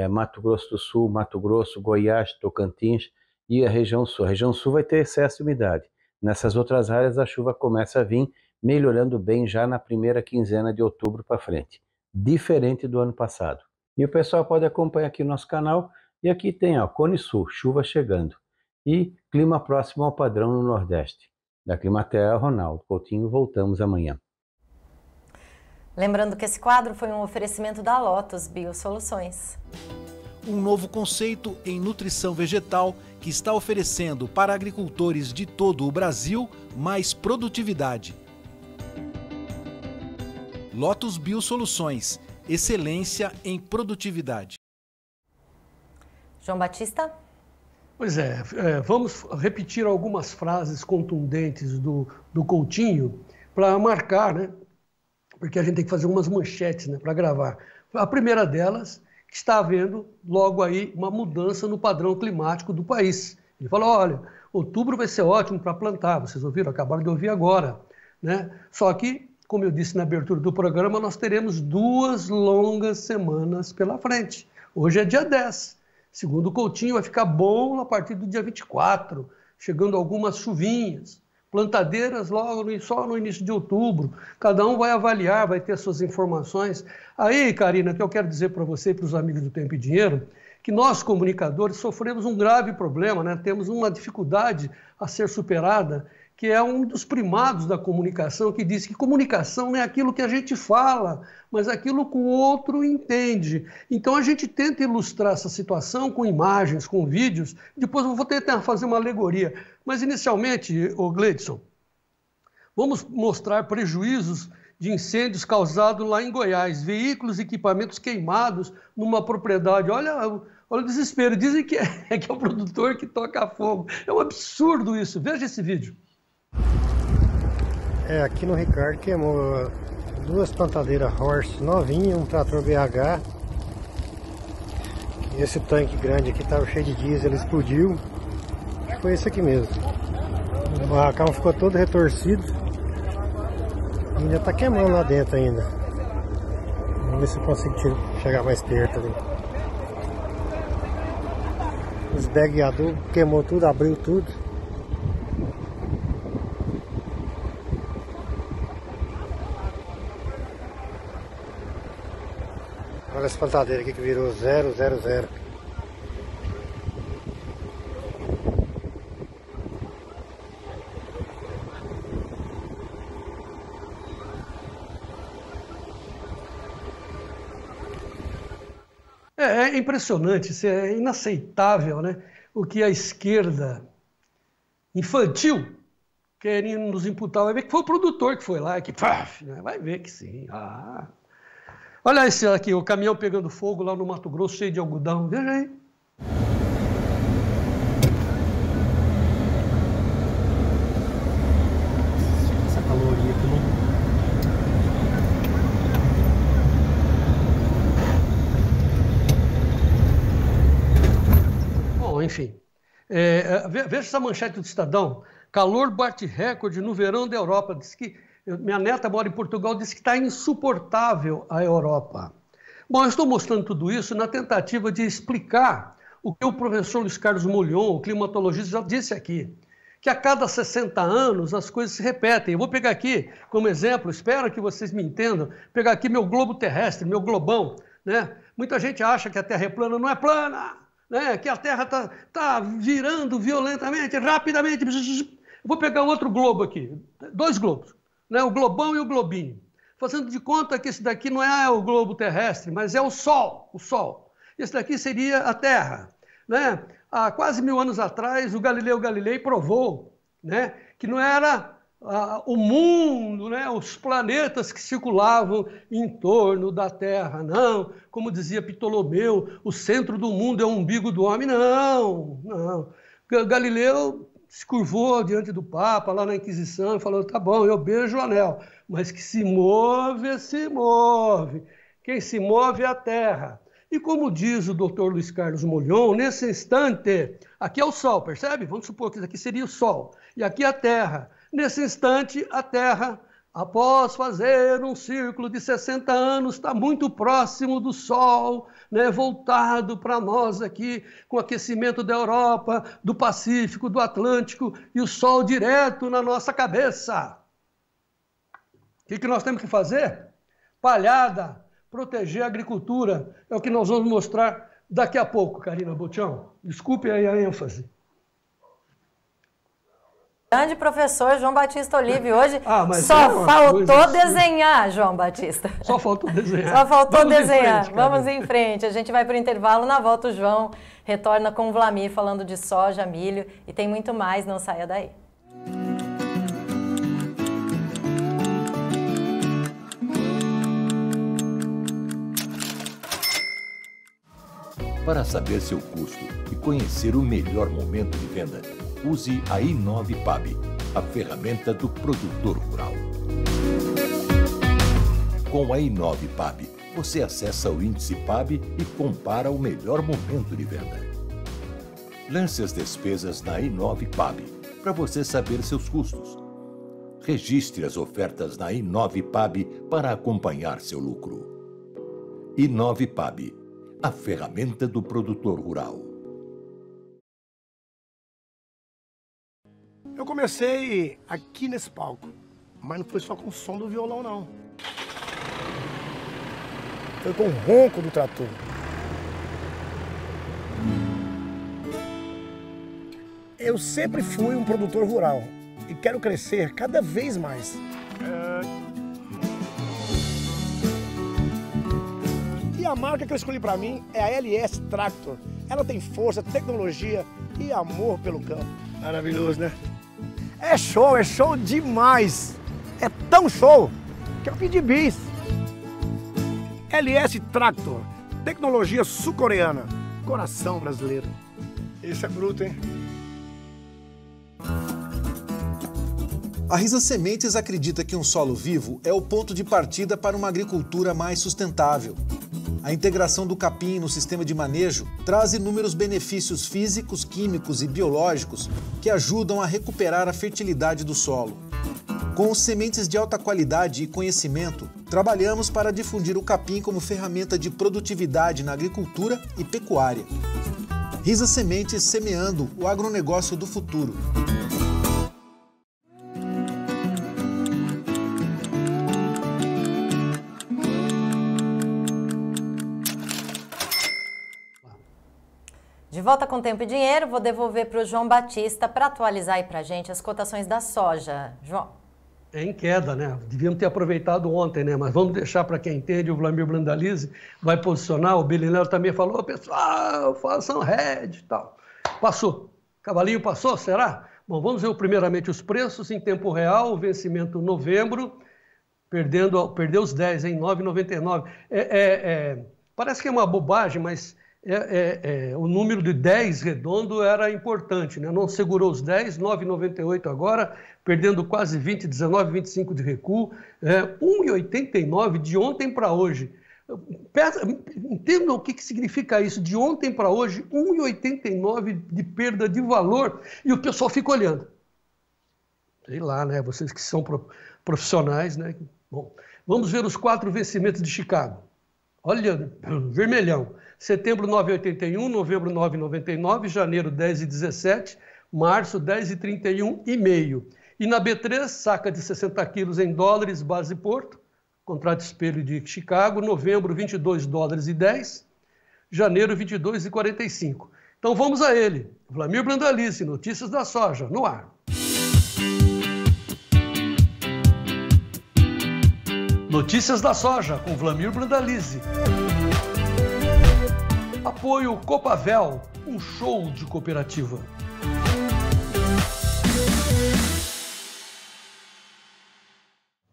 Mato Grosso do Sul, Mato Grosso, Goiás, Tocantins e a região sul. A região sul vai ter excesso de umidade. Nessas outras áreas a chuva começa a vir, melhorando bem já na primeira quinzena de outubro para frente, diferente do ano passado. E o pessoal pode acompanhar aqui o nosso canal E aqui tem, ó, Cone Sul, chuva chegando. E clima próximo ao padrão no Nordeste. Da Climaterra, Ronaldo Coutinho, voltamos amanhã. Lembrando que esse quadro foi um oferecimento da Lotus Biosoluções. Um novo conceito em nutrição vegetal que está oferecendo para agricultores de todo o Brasil mais produtividade. Lotus Biosoluções, excelência em produtividade. João Batista? Pois é, vamos repetir algumas frases contundentes do Coutinho para marcar, né? Porque a gente tem que fazer umas manchetes, né, para gravar. A primeira delas, que está havendo logo aí uma mudança no padrão climático do país. Ele falou, olha, outubro vai ser ótimo para plantar, vocês ouviram? Acabaram de ouvir agora, né? Só que, como eu disse na abertura do programa, nós teremos 2 longas semanas pela frente. Hoje é dia 10. Segundo o Coutinho, vai ficar bom a partir do dia 24, chegando algumas chuvinhas. Plantadeiras logo só no início de outubro. Cada um vai avaliar, vai ter suas informações. Aí, Karina, que eu quero dizer para você e para os amigos do Tempo e Dinheiro, que nós, comunicadores, sofremos um grave problema, né? Temos uma dificuldade a ser superada, que é um dos primados da comunicação, que diz que comunicação não é aquilo que a gente fala, mas aquilo que o outro entende. Então a gente tenta ilustrar essa situação com imagens, com vídeos, depois eu vou tentar fazer uma alegoria. Mas inicialmente, ô Gleidson, vamos mostrar prejuízos de incêndios causados lá em Goiás, veículos e equipamentos queimados numa propriedade. Olha o desespero, dizem que é o produtor que toca fogo. É um absurdo isso, veja esse vídeo. Aqui no Ricardo queimou 2 plantadeiras Horse novinhas, um trator BH. E esse tanque grande aqui estava cheio de diesel, ele explodiu. Acho que foi esse aqui mesmo. O barracão ficou todo retorcido. E ainda está queimando lá dentro ainda. Vamos ver se eu consigo chegar mais perto ali. Os bagueadores queimou tudo, abriu tudo. Olha essa plantadeira aqui que virou 000. É impressionante, isso é inaceitável, né? O que a esquerda infantil querendo nos imputar. Vai ver que foi o produtor que foi lá, que né? Vai ver que sim. Olha esse aqui, o caminhão pegando fogo lá no Mato Grosso, cheio de algodão. Veja aí. Essa caloria aqui não... Bom, enfim. Veja essa manchete do Estadão. Calor bate recorde no verão da Europa. Diz que minha neta mora em Portugal, disse que está insuportável a Europa. Bom, eu estou mostrando tudo isso na tentativa de explicar o que o professor Luiz Carlos Molhon, o climatologista, já disse aqui, que a cada 60 anos as coisas se repetem. Eu vou pegar aqui como exemplo, espero que vocês me entendam, pegar aqui meu globo terrestre, meu globão, né? Muita gente acha que a Terra é plana, não é plana, né? Que a Terra tá virando violentamente, rapidamente. Eu vou pegar outro globo aqui, 2 globos. Né, o globão e o globinho, fazendo de conta que esse daqui não é o globo terrestre, mas é o Sol. Esse daqui seria a Terra. Né? Há quase 1000 anos atrás, o Galileu Galilei provou, né, que não era o mundo, né, os planetas que circulavam em torno da Terra, não. Como dizia Ptolomeu, o centro do mundo é o umbigo do homem. Não. Galileu se curvou diante do Papa, lá na Inquisição, e falou, tá bom, eu beijo o anel, mas que se move, se move. Quem se move é a Terra. E como diz o doutor Luiz Carlos Molhon, nesse instante, aqui é o Sol, percebe? Vamos supor que isso aqui seria o Sol, e aqui a Terra. Nesse instante, a Terra, após fazer um círculo de 60 anos, está muito próximo do Sol, né, voltado para nós aqui, com o aquecimento da Europa, do Pacífico, do Atlântico, e o Sol direto na nossa cabeça. O que nós temos que fazer? Palhada, proteger a agricultura, é o que nós vamos mostrar daqui a pouco, Karina Boutião. Desculpe aí a ênfase. Grande professor João Batista Olive hoje só faltou desenhar, João Batista. Só faltou desenhar. Só faltou desenhar. Vamos em frente. A gente vai para o intervalo. Na volta o João retorna com o Vlamir falando de soja, milho e tem muito mais. Não saia daí. Para saber seu custo e conhecer o melhor momento de venda, use a i9PAB, a ferramenta do produtor rural. Com a i9PAB, você acessa o índice PAB e compara o melhor momento de venda. Lance as despesas na i9PAB para você saber seus custos. Registre as ofertas na i9PAB para acompanhar seu lucro. i9PAB, a ferramenta do produtor rural. Eu comecei aqui nesse palco, mas não foi só com o som do violão, não. Foi com o ronco do trator. Eu sempre fui um produtor rural e quero crescer cada vez mais. E a marca que eu escolhi para mim é a LS Tractor. Ela tem força, tecnologia e amor pelo campo. Maravilhoso, né? É show demais! É tão show que eu pedi bis. LS Tractor, tecnologia sul-coreana, coração brasileiro. Esse é bruto, hein? A Risa Sementes acredita que um solo vivo é o ponto de partida para uma agricultura mais sustentável. A integração do capim no sistema de manejo traz inúmeros benefícios físicos, químicos e biológicos que ajudam a recuperar a fertilidade do solo. Com sementes de alta qualidade e conhecimento, trabalhamos para difundir o capim como ferramenta de produtividade na agricultura e pecuária. Risa Sementes, semeando o agronegócio do futuro. De volta com Tempo e Dinheiro, vou devolver para o João Batista para atualizar aí para a gente as cotações da soja. João. É em queda, né? Devíamos ter aproveitado ontem, né? Mas vamos deixar para quem entende, o Vlamir Brandalize vai posicionar, o Belinello também falou, pessoal, façam hedge e tal. Passou. Cavalinho passou, será? Bom, vamos ver primeiramente os preços em tempo real, o vencimento novembro, perdeu os 10, em 9,99. Parece que é uma bobagem, mas o número de 10 redondo era importante, né? Não segurou os 10, 9,98 agora, perdendo quase 20, 19,25 de recuo, 1,89 de ontem para hoje. Entendam o que significa isso, de ontem para hoje, 1,89 de perda de valor, e o pessoal fica olhando. Sei lá, né? Vocês que são profissionais, né? Bom, vamos ver os 4 vencimentos de Chicago. Olha, vermelhão. Setembro 9,81, novembro 9,99, janeiro 10,17, março 10,31,5. E na B3, saca de 60 quilos em dólares, base Porto, contrato espelho de Chicago, novembro 22 dólares e 10, janeiro 22,45. Então vamos a ele, Vlamir Brandalize, notícias da soja, no ar. Notícias da soja, com Vlamir Brandalize. Apoio Copavel, um show de cooperativa.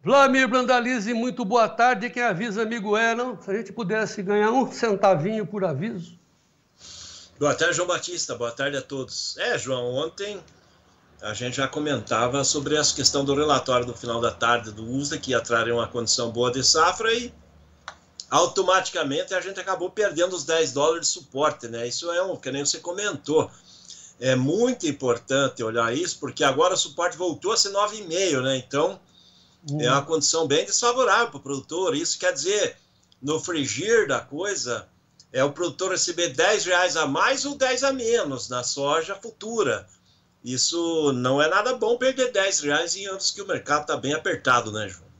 Vlamir Brandalize, muito boa tarde. Quem avisa, amigo, não? Se a gente pudesse ganhar um centavinho por aviso. Boa tarde, João Batista. Boa tarde a todos. João, ontem a gente já comentava sobre essa questão do relatório do final da tarde do USDA, que ia trazer uma condição boa de safra e automaticamente a gente acabou perdendo os 10 dólares de suporte, né? Isso que nem você comentou. É muito importante olhar isso, porque agora o suporte voltou a ser 9,5, né? Então, é uma condição bem desfavorável para o produtor. Isso quer dizer, no frigir da coisa, o produtor receber R$10 a mais ou 10 a menos na soja futura. Isso não é nada bom, perder R$10 em anos que o mercado está bem apertado, né, João?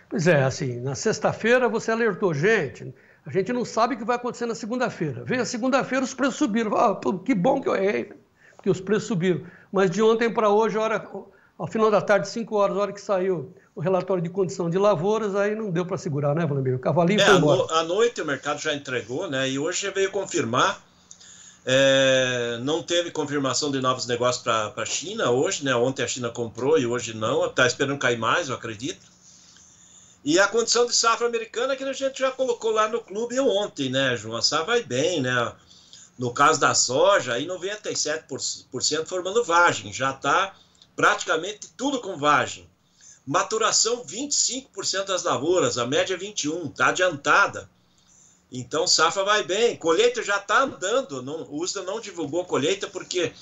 Pois é, assim, na sexta-feira você alertou, gente, A gente não sabe o que vai acontecer na segunda-feira. Veio a segunda-feira, os preços subiram. Ah, que bom que eu errei, porque os preços subiram. Mas de ontem para hoje, ao final da tarde, 5 horas, a hora que saiu o relatório de condição de lavouras, aí não deu para segurar, né, Vladimir? O cavalinho foi embora. À noite o mercado já entregou, né? E hoje veio confirmar. Não teve confirmação de novos negócios para a China hoje, né? Ontem a China comprou e hoje não. Está esperando cair mais, eu acredito. E a condição de safra americana que a gente já colocou lá no clube ontem, né, João? A safra vai bem, né? No caso da soja, aí 97% formando vagem. Já está praticamente tudo com vagem. Maturação 25% das lavouras, a média é 21%, está adiantada. Então safra vai bem. Colheita já está andando. O USDA não divulgou colheita porque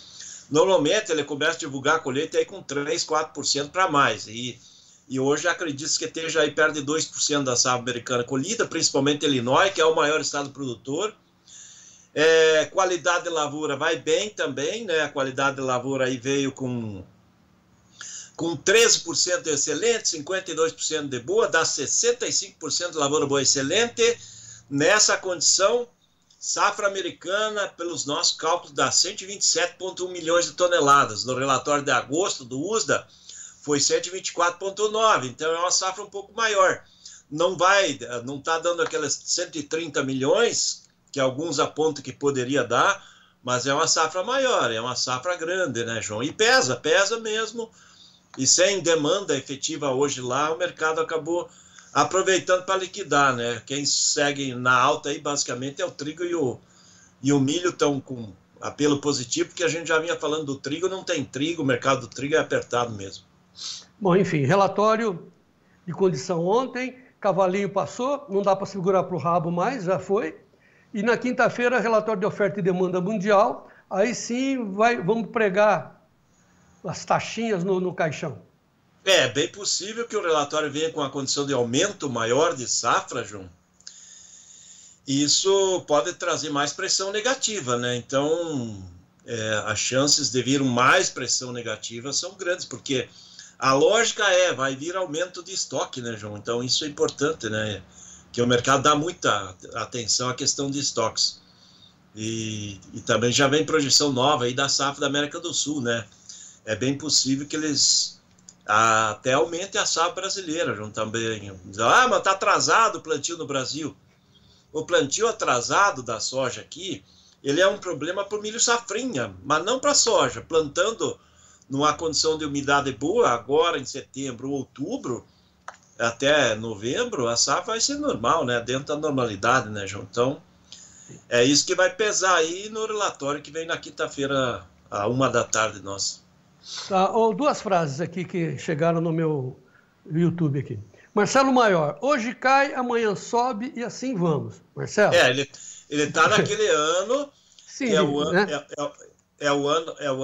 normalmente ele começa a divulgar a colheita aí com 3%, 4% para mais. E hoje acredito que esteja aí perto de 2% da safra americana colhida, principalmente Illinois, que é o maior estado produtor. Qualidade de lavoura vai bem também, né? A qualidade de lavoura aí veio com 13% de excelente, 52% de boa, dá 65% de lavoura boa excelente. Nessa condição, safra americana, pelos nossos cálculos, dá 127,1 milhões de toneladas. No relatório de agosto do USDA, foi 124,9, então é uma safra um pouco maior. Não está dando aquelas 130 milhões, que alguns apontam que poderia dar, mas é uma safra maior, é uma safra grande, né, João? E pesa mesmo, e sem demanda efetiva hoje lá, o mercado acabou aproveitando para liquidar, né? Quem segue na alta aí, basicamente, é o trigo e o milho estão com apelo positivo, porque a gente já vinha falando do trigo, não tem trigo, o mercado do trigo é apertado mesmo. Bom, enfim, relatório de condição ontem, cavalinho passou, não dá para segurar para o rabo mais, já foi. E na quinta-feira, relatório de oferta e demanda mundial, aí sim vamos pregar as taxinhas no caixão. É bem possível que o relatório venha com a condição de aumento maior de safra, João. Isso pode trazer mais pressão negativa, né? Então, as chances de vir mais pressão negativa são grandes, porque a lógica vai vir aumento de estoque, né, João? Então, isso é importante, né? Que o mercado dá muita atenção à questão de estoques. E também já vem projeção nova aí da safra da América do Sul, né? É bem possível que eles até aumentem a safra brasileira, João, também. Mas está atrasado o plantio no Brasil. O plantio atrasado da soja aqui, ele é um problema para o milho safrinha, mas não para a soja. Plantando numa condição de umidade boa, agora em setembro ou outubro, até novembro, a safra vai ser normal, né? Dentro da normalidade, né, João? Então, é isso que vai pesar aí no relatório que vem na quinta-feira, à 13h, nossa. Tá, duas frases aqui que chegaram no meu YouTube aqui. Marcelo Maior, hoje cai, amanhã sobe e assim vamos. Marcelo? Ele está naquele ano, sim, que né? é o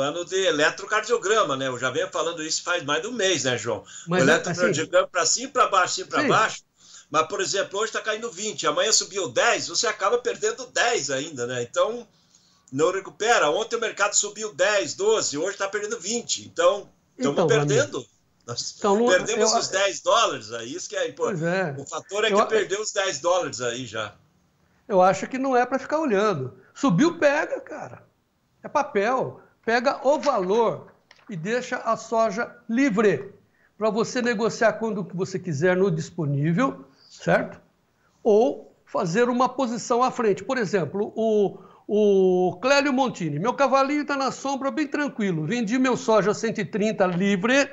ano de eletrocardiograma, né? Eu já venho falando isso faz mais de um mês, né, João? Mas, o eletrocardiograma assim, para cima, para baixo, baixo. Mas, por exemplo, hoje está caindo 20, amanhã subiu 10, você acaba perdendo 10 ainda, né? Então, não recupera. Ontem o mercado subiu 10, 12, hoje está perdendo 20. Então, estamos perdendo. Perdemos os $10 aí, isso que é importante. O fator é que perdeu os $10 aí já. Eu acho que não é para ficar olhando. Subiu, pega, cara. É papel. Pega o valor e deixa a soja livre para você negociar quando você quiser no disponível, certo? Ou fazer uma posição à frente. Por exemplo, o Clélio Montini. Meu cavalinho está na sombra bem tranquilo. Vendi meu soja 130 livre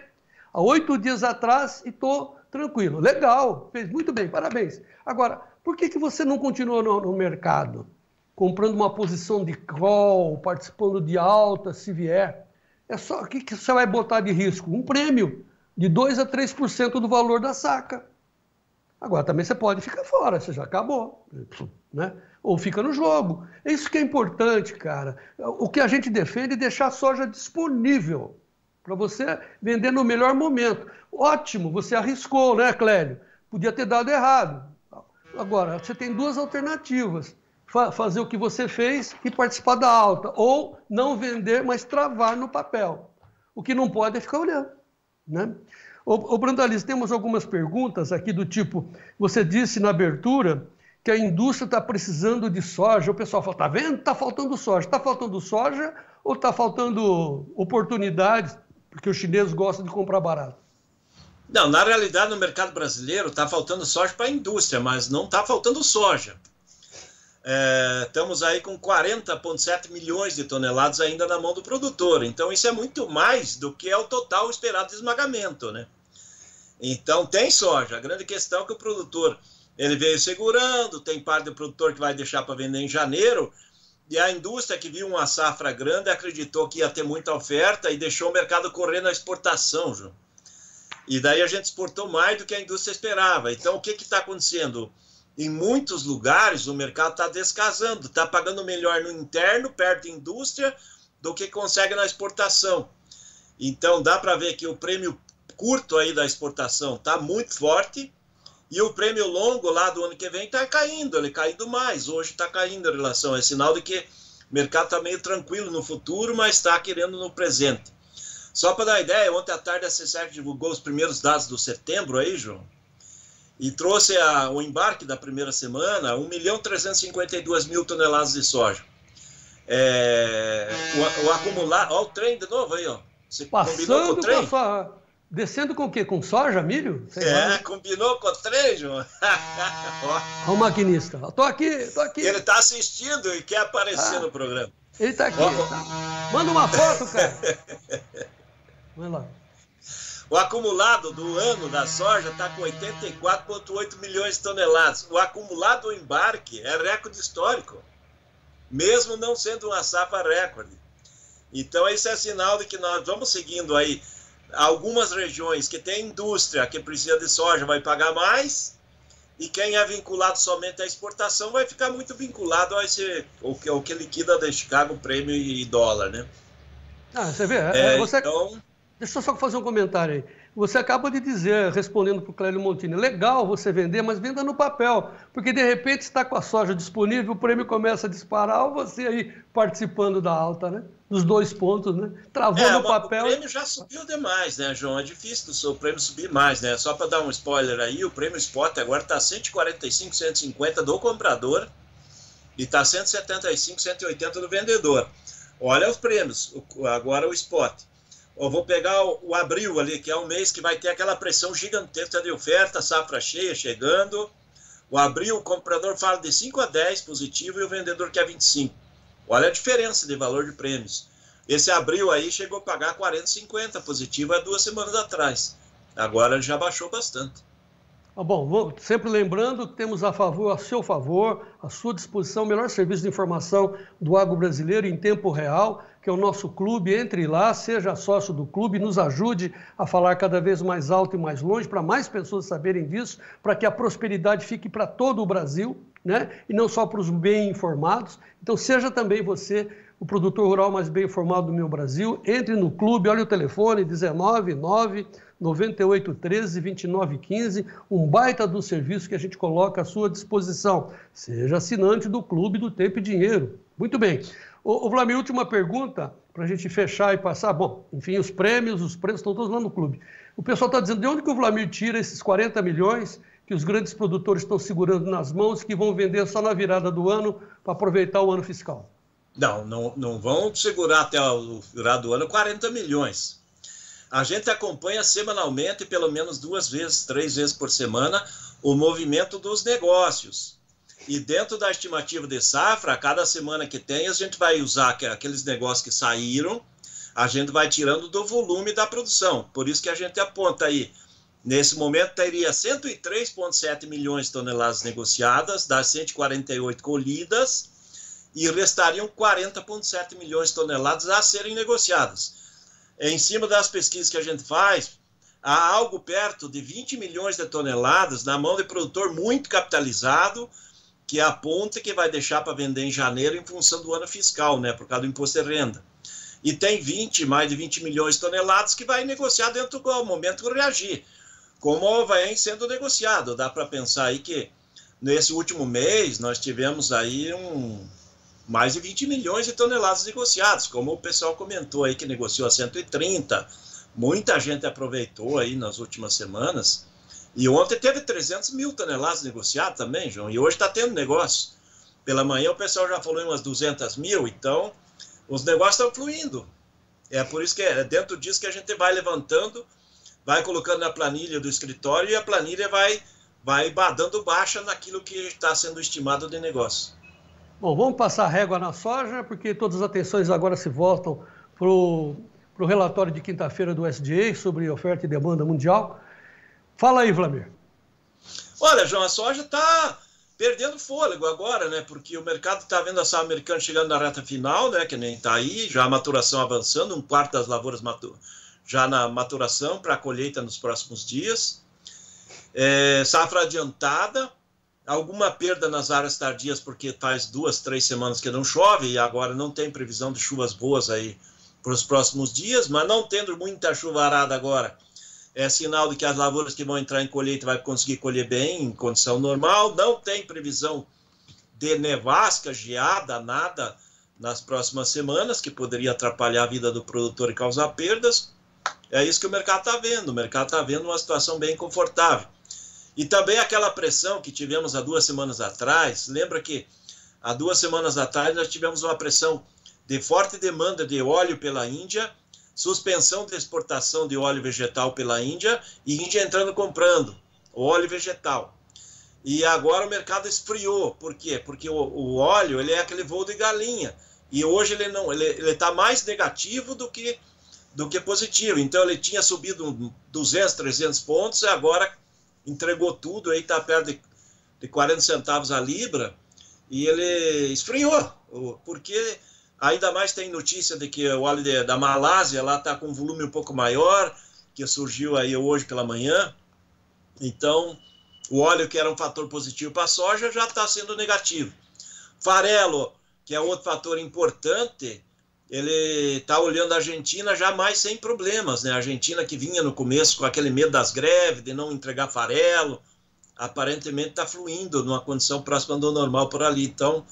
há 8 dias atrás e estou tranquilo. Legal, fez muito bem, parabéns. Agora, por que você não continua no mercado? Comprando uma posição de call, participando de alta, se vier. O que você vai botar de risco? Um prêmio de 2 a 3% do valor da saca. Agora, também você pode ficar fora, você já acabou, né? Ou fica no jogo. É isso que é importante, cara. O que a gente defende é deixar a soja disponível para você vender no melhor momento. Ótimo, você arriscou, né, Clélio? Podia ter dado errado. Agora, você tem duas alternativas. Fazer o que você fez e participar da alta. Ou não vender, mas travar no papel. O que não pode é ficar olhando, né? Ô Brandalize, temos algumas perguntas aqui do tipo, você disse na abertura que a indústria está precisando de soja. O pessoal fala, tá vendo? Está faltando soja. Está faltando soja ou está faltando oportunidades, porque os chineses gostam de comprar barato? Não, na realidade, no mercado brasileiro está faltando soja para a indústria, mas não está faltando soja. Estamos aí com 40,7 milhões de toneladas ainda na mão do produtor. Então, isso é muito mais do que é o total esperado de esmagamento, né? Então, tem soja. A grande questão é que o produtor, ele veio segurando, tem parte do produtor que vai deixar para vender em janeiro, e a indústria que viu uma safra grande acreditou que ia ter muita oferta e deixou o mercado correr na exportação, João. E daí a gente exportou mais do que a indústria esperava. Então, o que está acontecendo? Em muitos lugares, o mercado está descasando, está pagando melhor no interno, perto da indústria, do que consegue na exportação. Então, dá para ver que o prêmio curto aí da exportação está muito forte, e o prêmio longo lá do ano que vem está caindo, ele caindo mais. Hoje está caindo em relação, é sinal de que o mercado está meio tranquilo no futuro, mas está querendo no presente. Só para dar ideia, ontem à tarde a CSEC divulgou os primeiros dados do setembro aí, João, e trouxe o embarque da primeira semana, 1.352.000 toneladas de soja. O acumulado, olha o trem de novo aí, ó. Você combinou com o trem? Descendo com o quê? Com soja, milho? Combinou com o trem, João. Olha o maquinista. Tô aqui. Ele está assistindo e quer aparecer no programa. Ele está aqui. Manda uma foto, cara. Vai lá. O acumulado do ano da soja está com 84,8 milhões de toneladas. O acumulado do embarque é recorde histórico, mesmo não sendo uma safra recorde. Então, isso é sinal de que nós vamos seguindo aí. Algumas regiões que tem indústria que precisa de soja vai pagar mais, e quem é vinculado somente à exportação vai ficar muito vinculado a o que liquida da Chicago, prêmio e dólar, né? Você vê, então... Deixa eu só fazer um comentário aí. Você acaba de dizer, respondendo para o Clélio Montini, legal você vender, mas venda no papel, porque de repente está com a soja disponível, o prêmio começa a disparar, ou você aí participando da alta, né? Dos 2 pontos, né? Travou no papel. O prêmio já subiu demais, né, João? É difícil o prêmio subir mais, né? Só para dar um spoiler aí, o prêmio spot agora está 145, 150 do comprador e está 175, 180 do vendedor. Olha os prêmios, agora o spot. Eu vou pegar o abril ali, que é um mês que vai ter aquela pressão gigantesca de oferta, safra cheia chegando. O abril, o comprador fala de 5 a 10 positivo e o vendedor quer 25. Olha a diferença de valor de prêmios. Esse abril aí chegou a pagar 40, 50 positivo há 2 semanas atrás. Agora já baixou bastante. Bom, sempre lembrando que temos a seu favor, à sua disposição, o melhor serviço de informação do agro brasileiro em tempo real, que é o nosso clube. Entre lá, seja sócio do clube, nos ajude a falar cada vez mais alto e mais longe, para mais pessoas saberem disso, para que a prosperidade fique para todo o Brasil, né? E não só para os bem informados. Então, seja também você o produtor rural mais bem informado do meu Brasil. Entre no clube, olha o telefone, 199-9813-2915, um baita do serviço que a gente coloca à sua disposição. Seja assinante do Clube do Tempo e Dinheiro. Muito bem. Ô Vlamir, última pergunta, para a gente fechar e passar. Bom, enfim, os prêmios estão todos lá no clube. O pessoal está dizendo, de onde que o Vlamir tira esses 40 milhões que os grandes produtores estão segurando nas mãos, que vão vender só na virada do ano para aproveitar o ano fiscal? Não vão segurar até o virar do ano 40 milhões. A gente acompanha semanalmente, pelo menos 2 vezes, 3 vezes por semana, o movimento dos negócios. E dentro da estimativa de safra, a cada semana que tem, a gente vai usar aqueles negócios que saíram, a gente vai tirando do volume da produção. Por isso que a gente aponta aí, nesse momento teria 103,7 milhões de toneladas negociadas, das 148 colhidas, e restariam 40,7 milhões de toneladas a serem negociadas. Em cima das pesquisas que a gente faz, há algo perto de 20 milhões de toneladas na mão de produtor muito capitalizado, que aponta que vai deixar para vender em janeiro em função do ano fiscal, né, por causa do imposto de renda. E tem mais de 20 milhões de toneladas que vai negociar dentro do momento que reagir, como vem sendo negociado. Dá para pensar aí que nesse último mês nós tivemos aí mais de 20 milhões de toneladas negociadas, como o pessoal comentou aí que negociou a 130, muita gente aproveitou aí nas últimas semanas, E ontem teve 300 mil toneladas negociadas também, João, e hoje está tendo negócio. Pela manhã o pessoal já falou em umas 200 mil, então os negócios estão fluindo. É por isso que é dentro disso que a gente vai levantando, vai colocando na planilha do escritório e a planilha vai dando baixa naquilo que está sendo estimado de negócio. Bom, vamos passar a régua na soja, porque todas as atenções agora se voltam para o relatório de quinta-feira do USDA sobre oferta e demanda mundial. Fala aí, Vlamir. Olha, João, a soja está perdendo fôlego agora, né? Porque o mercado está vendo a safra americana chegando na reta final, né? Que nem está aí, já a maturação avançando, 1/4 das lavouras já na maturação para a colheita nos próximos dias. Safra adiantada, alguma perda nas áreas tardias, porque faz 2, 3 semanas que não chove e agora não tem previsão de chuvas boas aí para os próximos dias, mas não tendo muita chuvarada agora, é sinal de que as lavouras que vão entrar em colheita vai conseguir colher bem, em condição normal. Não tem previsão de nevasca, geada, nada nas próximas semanas, que poderia atrapalhar a vida do produtor e causar perdas. É isso que o mercado está vendo. O mercado está vendo uma situação bem confortável. E também aquela pressão que tivemos há 2 semanas atrás. Lembra que há 2 semanas atrás nós tivemos uma pressão de forte demanda de óleo pela Índia, suspensão de exportação de óleo vegetal pela Índia e Índia entrando comprando óleo vegetal. E agora o mercado esfriou. Por quê? Porque o óleo ele é aquele voo de galinha. E hoje ele está mais negativo do que positivo. Então ele tinha subido 200, 300 pontos e agora entregou tudo, aí está perto de 40 centavos a libra e ele esfriou. Porque ainda mais tem notícia de que o óleo da Malásia lá está com um volume um pouco maior, que surgiu aí hoje pela manhã. Então, o óleo que era um fator positivo para a soja já está sendo negativo. Farelo, que é outro fator importante, ele está olhando a Argentina já mais sem problemas, né? A Argentina que vinha no começo com aquele medo das greves, de não entregar farelo, aparentemente está fluindo numa condição próxima do normal por ali. Então,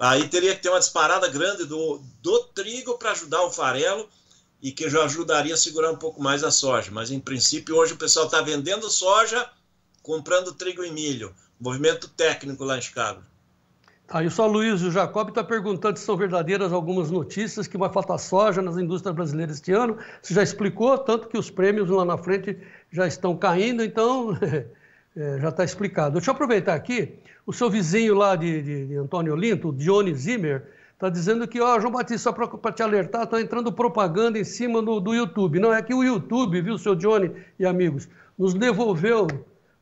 aí teria que ter uma disparada grande do trigo para ajudar o farelo e que já ajudaria a segurar um pouco mais a soja. Mas, em princípio, hoje o pessoal está vendendo soja, comprando trigo e milho. Movimento técnico lá em Chicago. Aí o São Luís e o Jacob está perguntando se são verdadeiras algumas notícias que vai faltar soja nas indústrias brasileiras este ano. Você já explicou, tanto que os prêmios lá na frente já estão caindo, então já está explicado. Deixa eu aproveitar aqui, o seu vizinho lá de Antônio Olinto, o Johnny Zimmer, está dizendo que, João Batista, só para te alertar, está entrando propaganda em cima do YouTube. Não, é que o YouTube, viu, seu Johnny e amigos, nos devolveu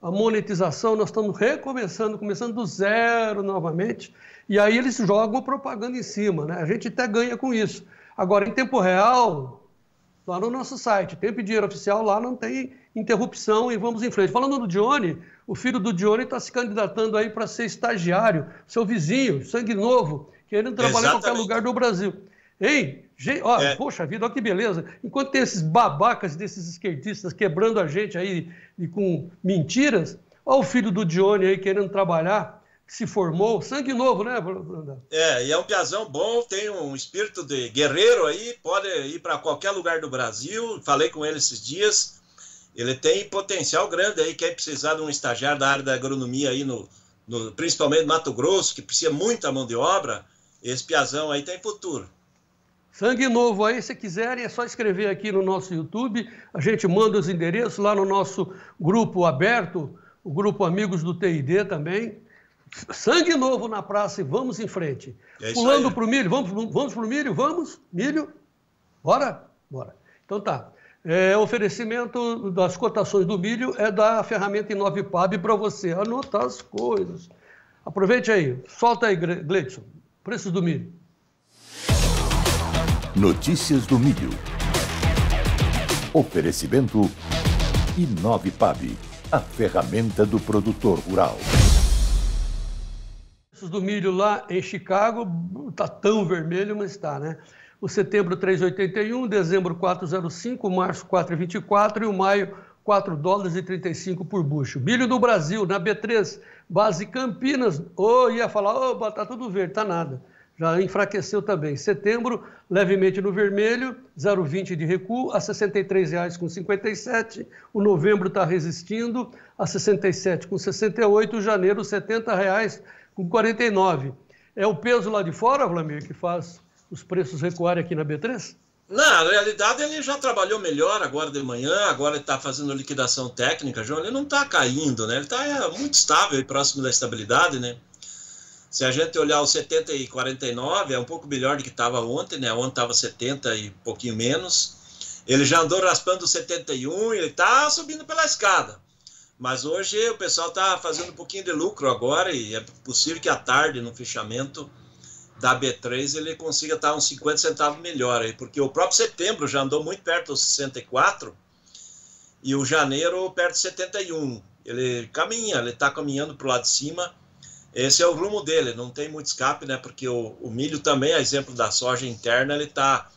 a monetização, nós estamos começando do zero novamente, e aí eles jogam propaganda em cima, né? A gente até ganha com isso. Agora, em tempo real, lá no nosso site, Tempo e Dinheiro Oficial, lá não tem interrupção e vamos em frente. Falando do Johnny, o filho do Johnny está se candidatando aí para ser estagiário, seu vizinho, sangue novo, querendo trabalhar em qualquer lugar do Brasil. Hein? Poxa vida, olha que beleza. Enquanto tem esses babacas desses esquerdistas quebrando a gente aí e com mentiras, olha o filho do Johnny aí querendo trabalhar, que se formou, sangue novo, né, Branda? E é um piazão bom, tem um espírito de guerreiro aí, pode ir para qualquer lugar do Brasil. Falei com ele esses dias, ele tem potencial grande aí, quem precisar de um estagiário da área da agronomia aí, principalmente no Mato Grosso, que precisa muita mão de obra, esse piazão aí tem futuro. Sangue novo aí, se quiserem, é só escrever aqui no nosso YouTube, a gente manda os endereços lá no nosso grupo aberto, o grupo Amigos do TID também. Sangue novo na praça e vamos em frente. Pulando para o milho, vamos para o milho? Vamos? Milho? Bora? Bora. Então tá. Oferecimento das cotações do milho é da ferramenta Inovipab para você anotar as coisas. Aproveite aí, solta aí, Gleidson, preços do milho. Notícias do milho. Oferecimento Inovipab, a ferramenta do produtor rural. Preços do milho lá em Chicago, está tão vermelho, mas está, né? O setembro 3,81, dezembro 4,05, março 4,24 e o maio $4,35 por bucho. Milho do Brasil, na B3, base Campinas, ia falar, tá tudo verde, tá nada. já enfraqueceu também. Setembro, levemente no vermelho, 0,20 de recuo, a R$ 63,57. O novembro está resistindo a R$ 67,68. O janeiro, R$ 70,49. É o peso lá de fora, Vlamir, que faz os preços recuarem aqui na B3? Na realidade, ele já trabalhou melhor agora de manhã, agora ele está fazendo liquidação técnica, João. Ele não está caindo, né? Ele está muito estável e próximo da estabilidade, né? Se a gente olhar o 70,49, é um pouco melhor do que estava ontem, né? Ontem estava 70 e pouquinho menos. Ele já andou raspando o 71, ele está subindo pela escada. Mas hoje o pessoal está fazendo um pouquinho de lucro agora e é possível que à tarde, no fechamento da B3, ele consiga estar uns 50 centavos melhor aí, porque o próprio setembro já andou muito perto dos 64 e o janeiro perto de 71. Ele caminha, ele está caminhando para o lado de cima. Esse é o rumo dele, não tem muito escape, né? Porque o milho também, a exemplo da soja interna, ele está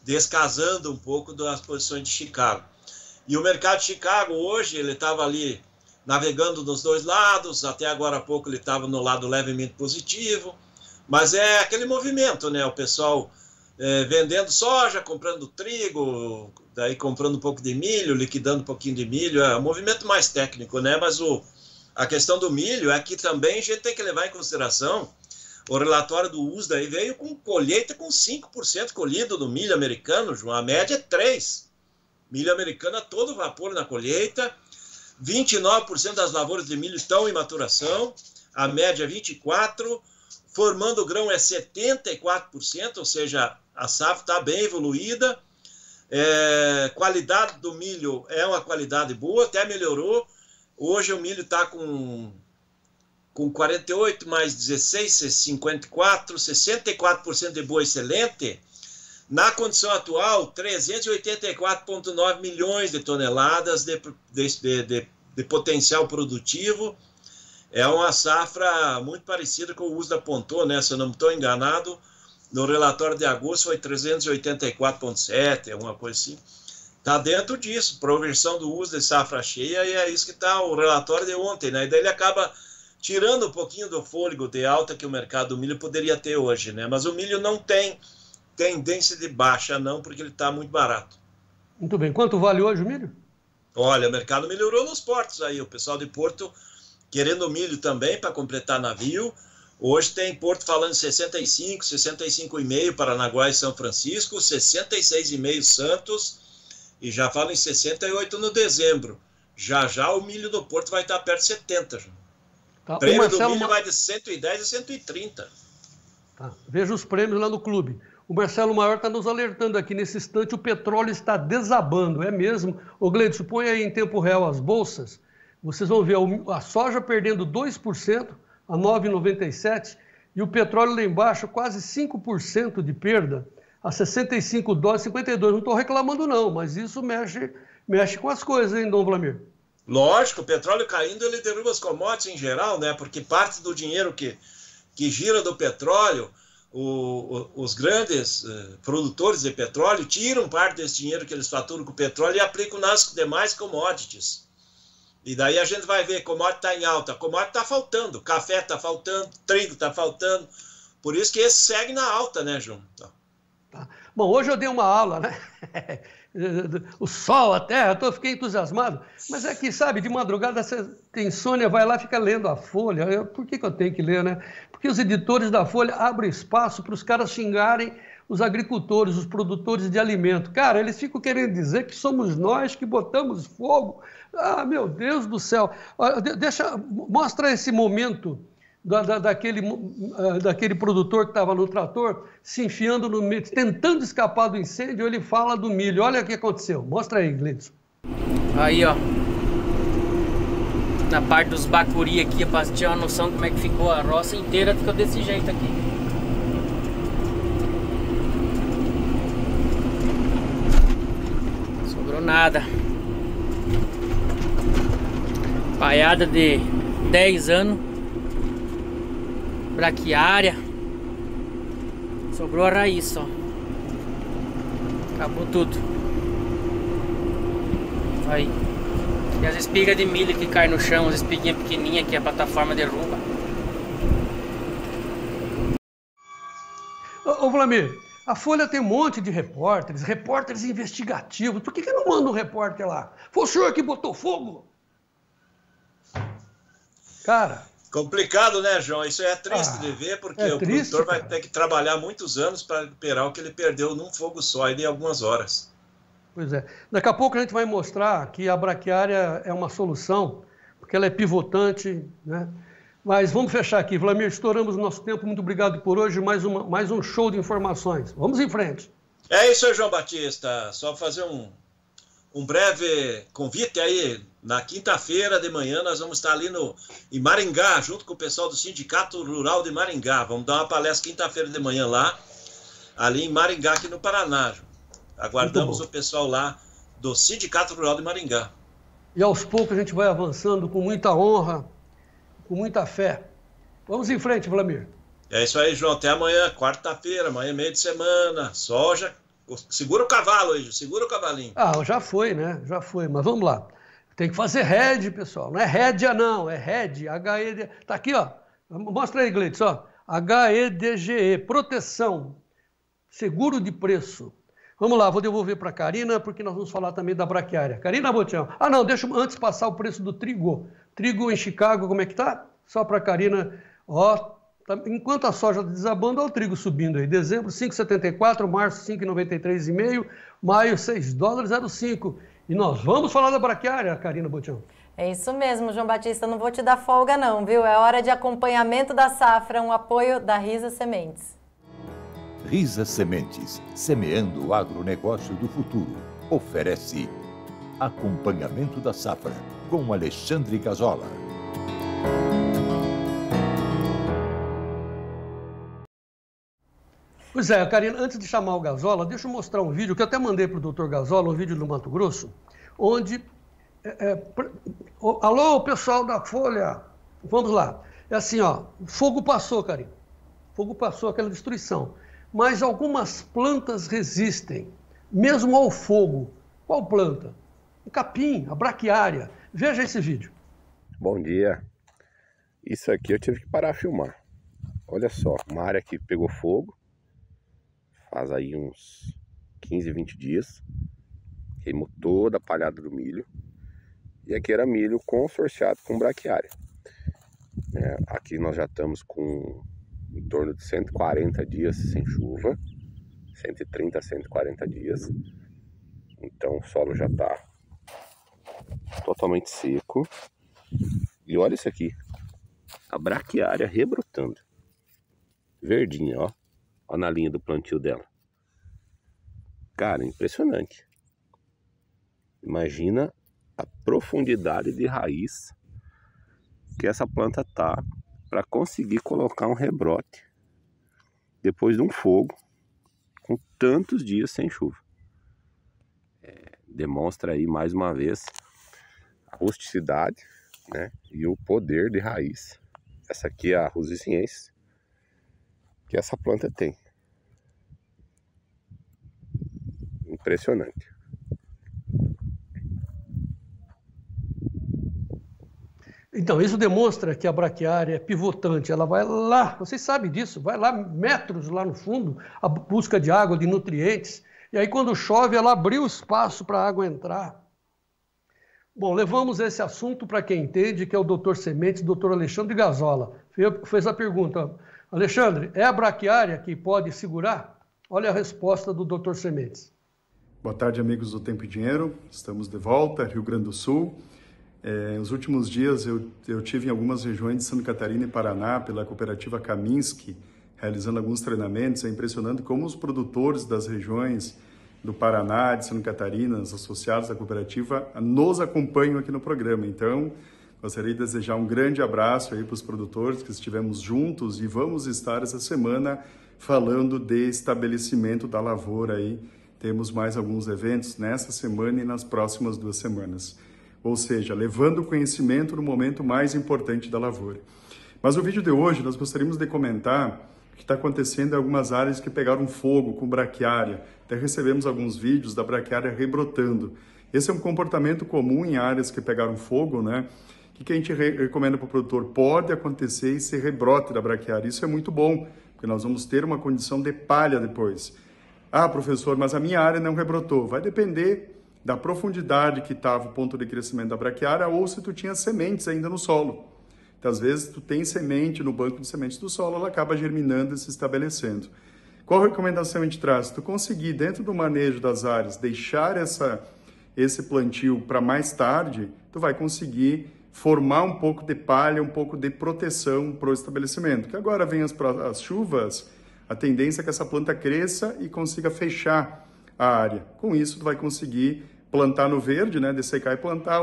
descasando um pouco das posições de Chicago. E o mercado de Chicago hoje, ele estava ali navegando nos dois lados, até agora há pouco ele estava no lado levemente positivo, mas é aquele movimento, né? O pessoal vendendo soja, comprando trigo, daí comprando um pouco de milho, liquidando um pouquinho de milho, é um movimento mais técnico, né? Mas a questão do milho é que também a gente tem que levar em consideração o relatório do USDA aí veio com colheita com 5% colhido no milho americano, João. A média é 3%. Milho americano a todo vapor na colheita. 29% das lavouras de milho estão em maturação. A média é 24%. Formando o grão é 74%, ou seja, a safra está bem evoluída. Qualidade do milho é uma qualidade boa, até melhorou. Hoje o milho está com 48 mais 16, 54, 64% de boa excelente. Na condição atual, 384,9 milhões de toneladas de potencial produtivo. É uma safra muito parecida com o USDA apontou, né? Se eu não estou enganado, no relatório de agosto foi 384,7, alguma coisa assim. Está dentro disso, proversão do USDA de safra cheia, e é isso que está o relatório de ontem, né? E daí ele acaba tirando um pouquinho do fôlego de alta que o mercado do milho poderia ter hoje, né? Mas o milho não tem tendência de baixa, não, porque ele está muito barato. Muito bem. Quanto vale hoje o milho? Olha, o mercado melhorou nos portos aí. O pessoal de Porto querendo milho também para completar navio. Hoje tem Porto falando 65, 65,5 Paranaguá e São Francisco, 66,5 Santos e já fala em 68 no dezembro. Já já o milho do Porto vai estar perto de 70. Tá. O prêmio do milho vai de 110 a 130. Tá. Veja os prêmios lá no clube. O Marcelo Maior está nos alertando aqui. Nesse instante o petróleo está desabando. É mesmo? Ô Gleidson, põe aí em tempo real as bolsas. Vocês vão ver a soja perdendo 2% a 9,97 e o petróleo lá embaixo quase 5% de perda a 65 dólares, 52. Não estou reclamando não, mas isso mexe com as coisas, hein, Dom Vlamir? Lógico, o petróleo caindo, ele derruba as commodities em geral, né? Porque parte do dinheiro que gira do petróleo, os grandes produtores de petróleo tiram parte desse dinheiro que eles faturam com o petróleo e aplicam nas demais commodities. E daí a gente vai ver, commodity está em alta, commodity está faltando, café está faltando, trigo está faltando. Por isso que esse segue na alta, né, João? Tá. Bom, hoje eu dei uma aula, né? O sol, a terra, fiquei entusiasmado. Mas é que, sabe, de madrugada você tem insônia, vai lá e fica lendo a Folha. Por que eu tenho que ler, né? Porque os editores da Folha abrem espaço para os caras xingarem os agricultores, os produtores de alimento. Cara, eles ficam querendo dizer que somos nós que botamos fogo. Ah, meu Deus do céu. Mostra esse momento daquele produtor que estava no trator se enfiando no milho, tentando escapar do incêndio. Ele fala do milho. Olha o que aconteceu. Mostra aí, Gleidson. Aí, ó. Na parte dos bacuri aqui, para ter uma noção de como é que ficou a roça inteira, ficou desse jeito aqui. Sobrou nada. Paiada de 10 anos. Braquiária. Sobrou a raiz só. Acabou tudo. Aí. E as espigas de milho que caem no chão, as espiguinhas pequenininhas que a plataforma derruba. Ô Vlamir, a Folha tem um monte de repórteres investigativos. Por que não manda um repórter lá? Foi o senhor que botou fogo? Cara... Complicado, né, João? Isso é triste de ver, porque o produtor vai ter que trabalhar muitos anos para recuperar o que ele perdeu num fogo só, em algumas horas. Pois é. Daqui a pouco a gente vai mostrar que a braquiária é uma solução, porque ela é pivotante, né? Mas vamos fechar aqui. Vlamir, estouramos o nosso tempo. Muito obrigado por hoje. Mais um show de informações. Vamos em frente. É isso aí, João Batista. Só fazer um breve convite aí. Na quinta-feira de manhã nós vamos estar ali em Maringá, junto com o pessoal do Sindicato Rural de Maringá. Vamos dar uma palestra quinta-feira de manhã lá, ali em Maringá, aqui no Paraná. Aguardamos o pessoal lá do Sindicato Rural de Maringá. E aos poucos a gente vai avançando com muita honra, com muita fé. Vamos em frente, Vlamir. É isso aí, João. Até amanhã, quarta-feira, amanhã meio de semana. Soja. Segura o cavalo aí, segura o cavalinho. Ah, já foi, né? Já foi, mas vamos lá. Tem que fazer RED, pessoal. Não é rédea, não. É RED. H-E-D... Tá aqui, ó. Mostra aí, Gleitz, ó. HEDGE. Proteção. Seguro de preço. Vamos lá, vou devolver para a Karina, porque nós vamos falar também da braquiária. Karina Botião. Ah, não, deixa eu antes passar o preço do trigo. Trigo em Chicago, como é que tá? Só para a Karina. Ó, tá, enquanto a soja desabando, olha o trigo subindo aí. Dezembro, 5,74. Março, 5,93,5. Maio, $6,05. E nós vamos falar da braquiária, Karina Botião. É isso mesmo, João Batista, não vou te dar folga não, viu? É hora de acompanhamento da safra, um apoio da Risa Sementes. Risa Sementes, semeando o agronegócio do futuro. Oferece acompanhamento da safra, com Alexandre Gazola. Pois é, Karina, antes de chamar o Gazola, deixa eu mostrar um vídeo que eu até mandei para o doutor Gazola, um vídeo do Mato Grosso, onde... Alô, pessoal da Folha, vamos lá. É assim, ó, fogo passou, Karina. Fogo passou, aquela destruição. Mas algumas plantas resistem, mesmo ao fogo. Qual planta? O capim, a braquiária. Veja esse vídeo. Bom dia. Isso aqui eu tive que parar a filmar. Olha só, uma área que pegou fogo. Faz aí uns 15, 20 dias. Queimou toda a palhada do milho. E aqui era milho consorciado com braquiária. Aqui nós já estamos com em torno de 140 dias sem chuva. 130 a 140 dias. Então o solo já está totalmente seco. E olha isso aqui. A braquiária rebrotando. Verdinha, ó. Olha na linha do plantio dela. Cara, impressionante. Imagina a profundidade de raiz que essa planta tá para conseguir colocar um rebrote depois de um fogo com tantos dias sem chuva. Demonstra aí mais uma vez a rusticidade, né, e o poder de raiz. Essa aqui é a rusiciense que essa planta tem. Impressionante. Então, isso demonstra que a braquiária é pivotante. Ela vai lá, vocês sabem disso, vai lá metros lá no fundo, a busca de água, de nutrientes. E aí, quando chove, ela abriu espaço para a água entrar. Bom, levamos esse assunto para quem entende, que é o doutor Sementes, doutor Alexandre Gazola. Fez a pergunta: Alexandre, é a braquiária que pode segurar? Olha a resposta do doutor Sementes. Boa tarde, amigos do Tempo e Dinheiro. Estamos de volta, Rio Grande do Sul. Nos últimos dias eu tive em algumas regiões de Santa Catarina e Paraná, pela cooperativa Kaminski, realizando alguns treinamentos. É impressionante como os produtores das regiões do Paraná, de Santa Catarina, os associados da cooperativa, nos acompanham aqui no programa. Então, gostaria de desejar um grande abraço aí para os produtores que estivemos juntos e vamos estar essa semana falando de estabelecimento da lavoura aí. Temos mais alguns eventos nessa semana e nas próximas 2 semanas. Ou seja, levando conhecimento no momento mais importante da lavoura. Mas no vídeo de hoje nós gostaríamos de comentar o que está acontecendo em algumas áreas que pegaram fogo com braquiária. Até recebemos alguns vídeos da braquiária rebrotando. Esse é um comportamento comum em áreas que pegaram fogo, né? O que a gente recomenda para o produtor? Pode acontecer esse rebrote da braquiária. Isso é muito bom, porque nós vamos ter uma condição de palha depois. Ah, professor, mas a minha área não rebrotou. Vai depender da profundidade que estava o ponto de crescimento da braquiária ou se tu tinha sementes ainda no solo. Então, às vezes, tu tem semente no banco de sementes do solo, ela acaba germinando e se estabelecendo. Qual recomendação a gente traz? Se tu conseguir, dentro do manejo das áreas, deixar esse plantio para mais tarde, tu vai conseguir formar um pouco de palha, um pouco de proteção para o estabelecimento. Que agora vem as chuvas, a tendência é que essa planta cresça e consiga fechar a área. Com isso, tu vai conseguir plantar no verde, né, dessecar e plantar,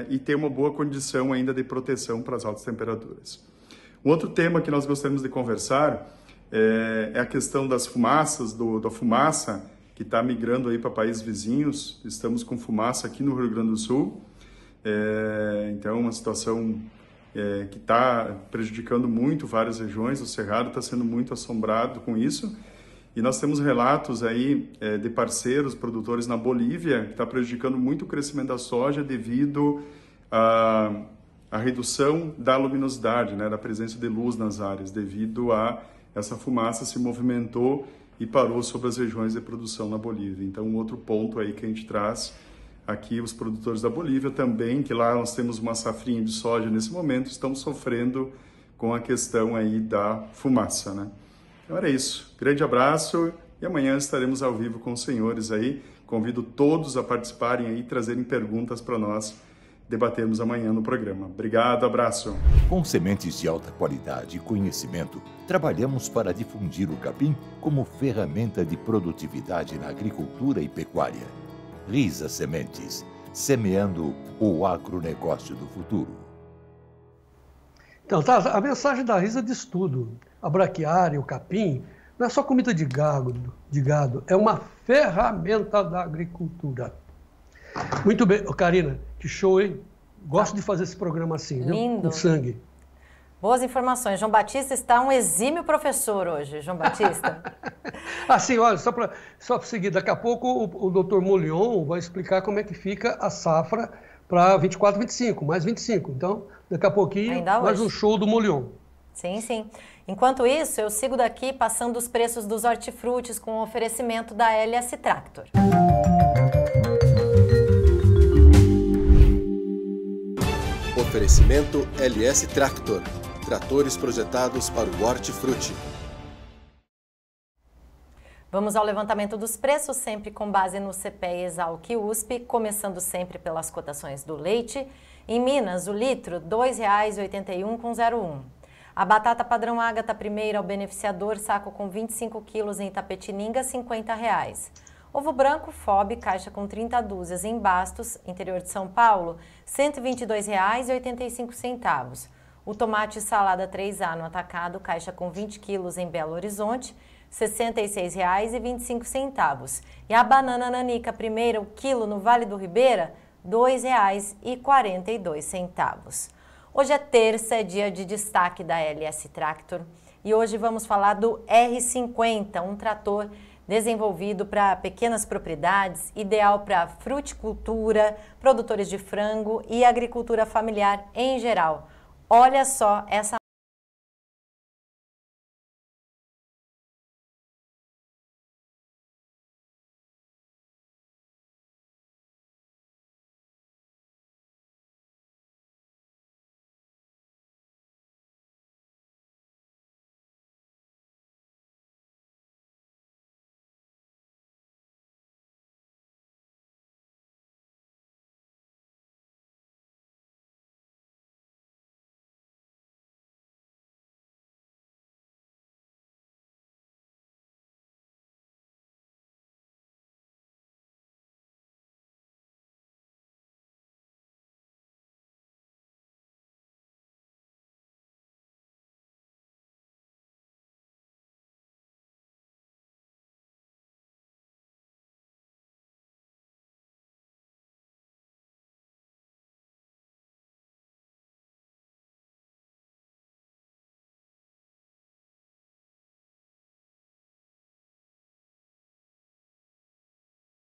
e ter uma boa condição ainda de proteção para as altas temperaturas. Um outro tema que nós gostaríamos de conversar é a questão das fumaças, da fumaça que está migrando aí para países vizinhos. Estamos com fumaça aqui no Rio Grande do Sul, então é uma situação que está prejudicando muito várias regiões. O Cerrado está sendo muito assombrado com isso. E nós temos relatos aí de parceiros, produtores na Bolívia, que está prejudicando muito o crescimento da soja devido à redução da luminosidade, né, da presença de luz nas áreas, devido a essa fumaça se movimentou e parou sobre as regiões de produção na Bolívia. Então, um outro ponto aí que a gente traz aqui, os produtores da Bolívia também, que lá nós temos uma safrinha de soja nesse momento, estão sofrendo com a questão aí da fumaça, né? Então era isso. Grande abraço e amanhã estaremos ao vivo com os senhores aí. Convido todos a participarem aí e trazerem perguntas para nós debatermos amanhã no programa. Obrigado, abraço. Com sementes de alta qualidade e conhecimento, trabalhamos para difundir o capim como ferramenta de produtividade na agricultura e pecuária. Risa Sementes, semeando o agronegócio do futuro. Então, tá, a mensagem da Risa diz tudo. A braquiária, o capim, não é só comida de gado, é uma ferramenta da agricultura. Muito bem, Karina, que show, hein? Gosto de fazer esse programa assim, lindo. Com sangue. Boas informações. João Batista está um exímio professor hoje, João Batista. Assim, olha, só para seguir, daqui a pouco o doutor Molion vai explicar como é que fica a safra para 24, 25, mais 25. Então, daqui a pouquinho, mais um show do Molion. Sim, sim. Enquanto isso, eu sigo daqui passando os preços dos hortifrutis com o oferecimento da LS Tractor. Oferecimento LS Tractor. Tratores projetados para o hortifruti. Vamos ao levantamento dos preços, sempre com base no CPEA Exalc USP, começando sempre pelas cotações do leite. Em Minas, o litro, R$ 2,81,01. A batata padrão Ágata primeira ao beneficiador, saco com 25 quilos em Itapetininga, R$ 50. Ovo branco FOB, caixa com 30 dúzias em Bastos, interior de São Paulo, R$ 122,85. O tomate salada 3A no atacado, caixa com 20 quilos em Belo Horizonte, R$ 66,25. E a banana nanica primeira, o quilo no Vale do Ribeira, R$ 2,42. Hoje é terça, é dia de destaque da LS Tractor e hoje vamos falar do R50, um trator desenvolvido para pequenas propriedades, ideal para fruticultura, produtores de frango e agricultura familiar em geral. Olha só essa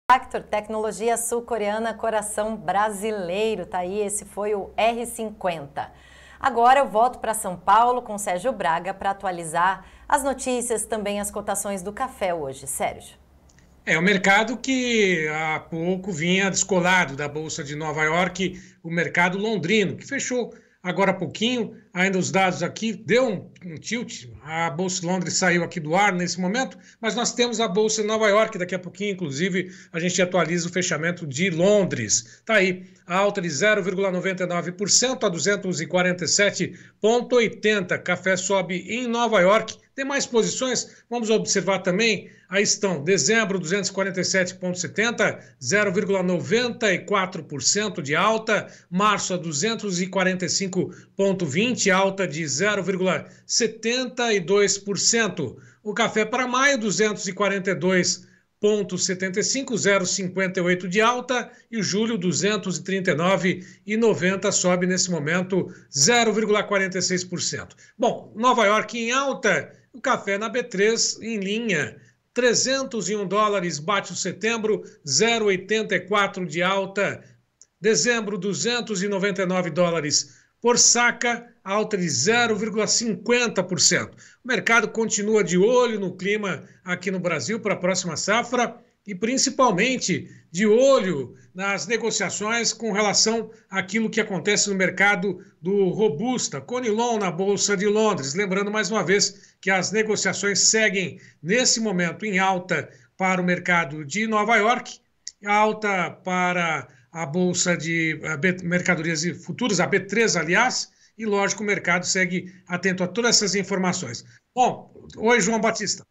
Tractor, tecnologia sul-coreana, coração brasileiro, tá aí, esse foi o R50. Agora eu volto para São Paulo com Sérgio Braga para atualizar as notícias, também as cotações do café hoje. Sérgio. É o mercado que há pouco vinha descolado da Bolsa de Nova York, o mercado londrino, que fechou agora há pouquinho. Ainda os dados aqui deu um tilt, a Bolsa de Londres saiu aqui do ar nesse momento, mas nós temos a Bolsa de Nova York, daqui a pouquinho, inclusive, a gente atualiza o fechamento de Londres. Está aí, a alta de 0,99% a 247,80. Café sobe em Nova York. Demais posições, vamos observar também, aí estão, dezembro 247,70, 0,94% de alta, março a 245,20, alta de 0,72%. O café para maio, 242,75, 0,58 de alta, e o julho 239,90, sobe nesse momento 0,46%. Bom, Nova York em alta, o café na B3 em linha, $301 bate o setembro, 0,84 de alta. Dezembro, $299 por saca, alta de 0,50%. O mercado continua de olho no clima aqui no Brasil para a próxima safra e principalmente de olho nas negociações com relação àquilo que acontece no mercado do Robusta, Conilon na Bolsa de Londres. Lembrando mais uma vez que as negociações seguem nesse momento em alta para o mercado de Nova York, alta para a Bolsa de Mercadorias e Futuros, a B3, aliás, e lógico o mercado segue atento a todas essas informações. Bom, oi João Batista.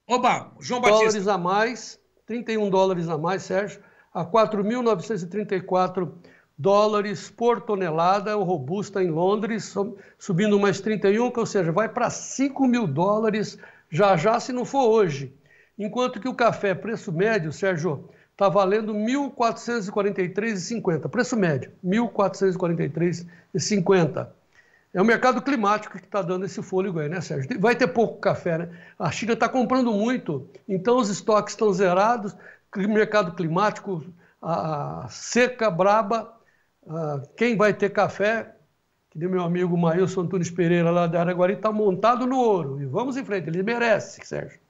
Oba, João Batista. Dólares a mais, 31 dólares a mais, Sérgio, a 4.934 dólares por tonelada, o Robusta em Londres, subindo mais 31, ou seja, vai para 5 mil dólares já, se não for hoje. Enquanto que o café, preço médio, Sérgio, está valendo 1.443,50, preço médio, 1.443,50. É o mercado climático que está dando esse fôlego aí, né, Sérgio? Vai ter pouco café, né? A China está comprando muito, então os estoques estão zerados, mercado climático, a seca braba, quem vai ter café, que nem meu amigo Maílson Antunes Pereira lá da Araguari, está montado no ouro. E vamos em frente, ele merece, Sérgio.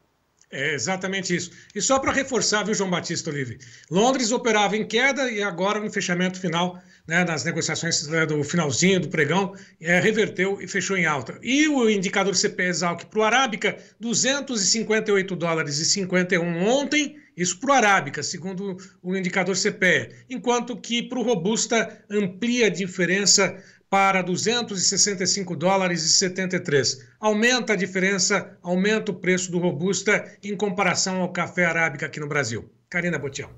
É exatamente isso. E só para reforçar, viu, João Batista Olive? Londres operava em queda e agora no fechamento final, né, nas negociações do finalzinho do pregão, reverteu e fechou em alta. E o indicador CPE Exalc para o Arábica, $258,51 ontem, isso para o Arábica, segundo o indicador CPE. Enquanto que para o Robusta amplia a diferença para $265,73. Aumenta a diferença, aumenta o preço do Robusta em comparação ao café Arábica aqui no Brasil. Karina Botião.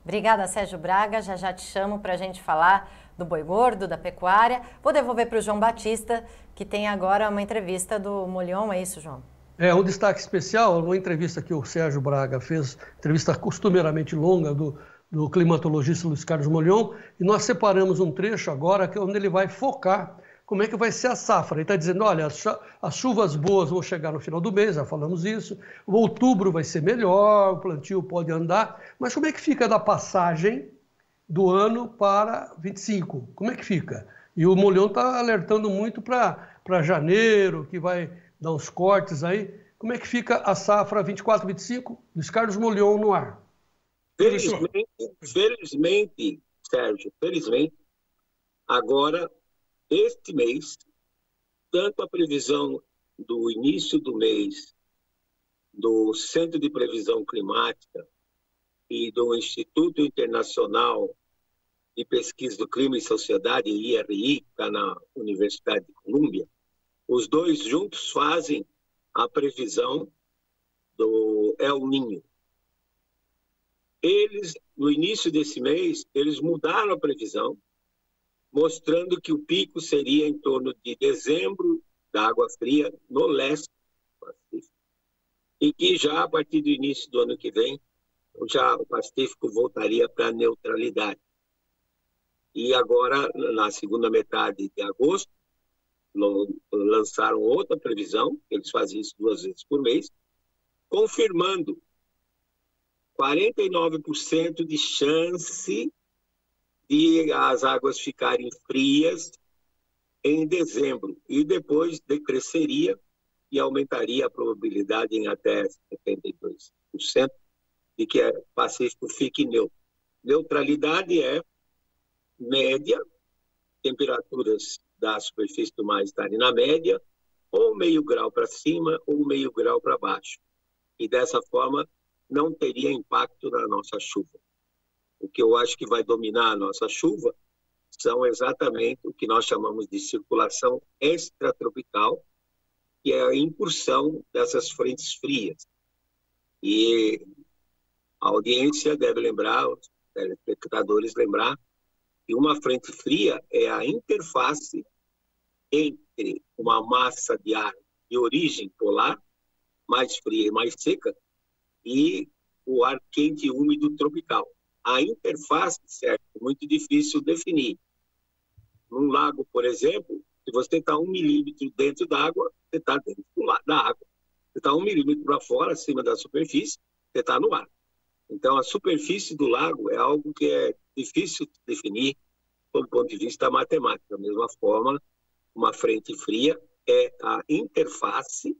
Obrigada, Sérgio Braga. Já te chamo para a gente falar do boi gordo, da pecuária. Vou devolver para o João Batista, que tem agora uma entrevista do Molion. É isso, João? É um destaque especial, uma entrevista que o Sérgio Braga fez, entrevista costumeiramente longa do climatologista Luiz Carlos Molion, e nós separamos um trecho agora que é onde ele vai focar como é que vai ser a safra. Ele está dizendo, olha, as chuvas boas vão chegar no final do mês, já falamos isso, o outubro vai ser melhor, o plantio pode andar, mas como é que fica da passagem do ano para 25? Como é que fica? E o Molion está alertando muito para janeiro, que vai dar uns cortes aí. Como é que fica a safra 24-25? Luiz Carlos Molion no ar. Felizmente, Sérgio, agora, este mês, tanto a previsão do início do mês do Centro de Previsão Climática e do Instituto Internacional de Pesquisa do Clima e Sociedade, IRI, que está na Universidade de Colômbia, os dois juntos fazem a previsão do El Niño. Eles, no início desse mês, eles mudaram a previsão, mostrando que o pico seria em torno de dezembro da água fria no leste do Pacífico, e que já a partir do início do ano que vem, já o Pacífico voltaria para a neutralidade. E agora, na segunda metade de agosto, lançaram outra previsão, eles fazem isso 2 vezes por mês, confirmando 49% de chance de as águas ficarem frias em dezembro, e depois decresceria e aumentaria a probabilidade em até 72% de que o Pacífico fique neutro. Neutralidade é média, temperaturas da superfície do mar estarem na média, ou meio grau para cima ou meio grau para baixo. E dessa forma não teria impacto na nossa chuva. O que eu acho que vai dominar a nossa chuva são exatamente o que nós chamamos de circulação extratropical, que é a incursão dessas frentes frias. E a audiência deve lembrar, os telespectadores lembrar, que uma frente fria é a interface entre uma massa de ar de origem polar, mais fria e mais seca, e o ar quente e úmido tropical. A interface, certo, é muito difícil definir. Num lago, por exemplo, se você está 1 milímetro dentro da água, você está dentro da água. Se está 1 milímetro para fora, acima da superfície, você está no ar. Então, a superfície do lago é algo que é difícil de definir do ponto de vista matemático. Da mesma forma, uma frente fria é a interface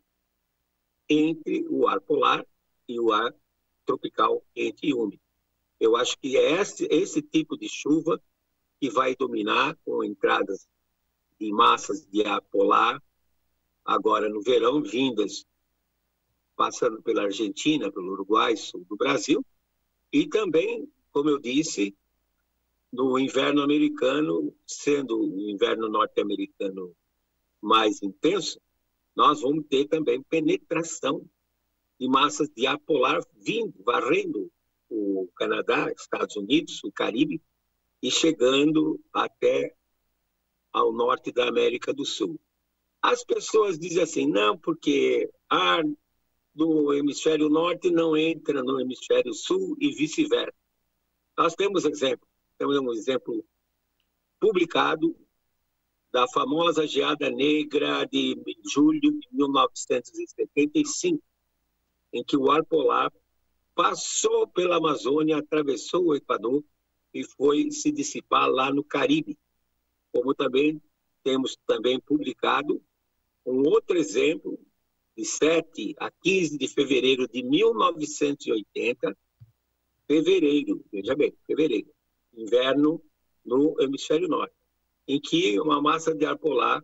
entre o ar polar e o ar tropical quente e úmido. Eu acho que é esse tipo de chuva que vai dominar, com entradas de massas de ar polar, agora no verão, vindas, passando pela Argentina, pelo Uruguai, sul do Brasil, e também, como eu disse, no inverno americano, sendo o inverno norte-americano mais intenso, nós vamos ter também penetração de massas de ar polar vindo, varrendo o Canadá, Estados Unidos, o Caribe, e chegando até ao norte da América do Sul. As pessoas dizem assim, não, porque ar do hemisfério norte não entra no hemisfério sul e vice-versa. Nós temos exemplo. Temos um exemplo publicado da famosa geada negra de julho de 1975, em que o ar polar passou pela Amazônia, atravessou o Equador e foi se dissipar lá no Caribe. Como também temos publicado um outro exemplo de 7 a 15 de fevereiro de 1980, veja bem, fevereiro, inverno no hemisfério norte, em que uma massa de ar polar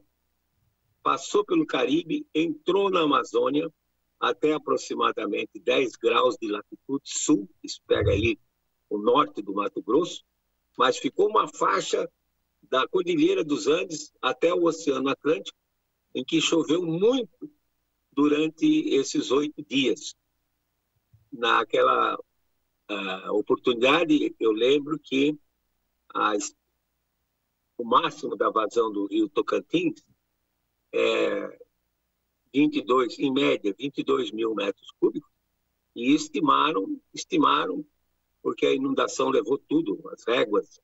passou pelo Caribe, entrou na Amazônia até aproximadamente 10 graus de latitude sul, isso pega ali o norte do Mato Grosso, mas ficou uma faixa da Cordilheira dos Andes até o Oceano Atlântico, em que choveu muito durante esses 8 dias. Naquela oportunidade, eu lembro que o máximo da vazão do rio Tocantins é 22, em média, 22 mil metros cúbicos, e estimaram, porque a inundação levou tudo, as réguas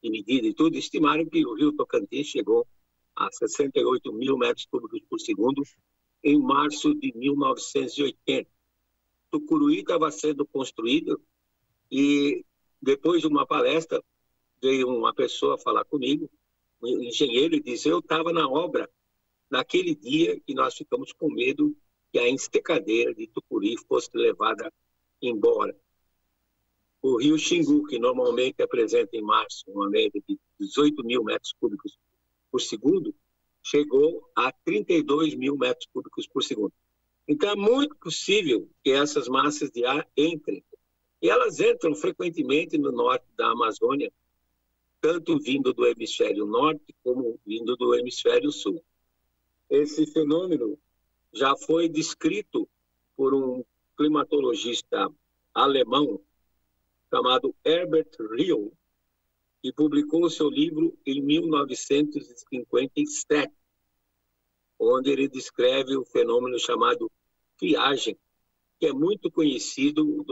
de medida e tudo, estimaram que o rio Tocantins chegou a 68 mil metros cúbicos por segundo em março de 1980. Tucuruí estava sendo construído e depois de uma palestra veio uma pessoa falar comigo, um engenheiro, e disse, eu estava na obra naquele dia que nós ficamos com medo que a ensecadeira de Tucuruí fosse levada embora. O rio Xingu, que normalmente apresenta em março uma média de 18 mil metros cúbicos por segundo, chegou a 32 mil metros cúbicos por segundo. Então é muito possível que essas massas de ar entrem. E elas entram frequentemente no norte da Amazônia, tanto vindo do hemisfério norte como vindo do hemisfério sul. Esse fenômeno já foi descrito por um climatologista alemão chamado Herbert Real, que publicou seu livro em 1957, onde ele descreve o fenômeno chamado friagem, que é muito conhecido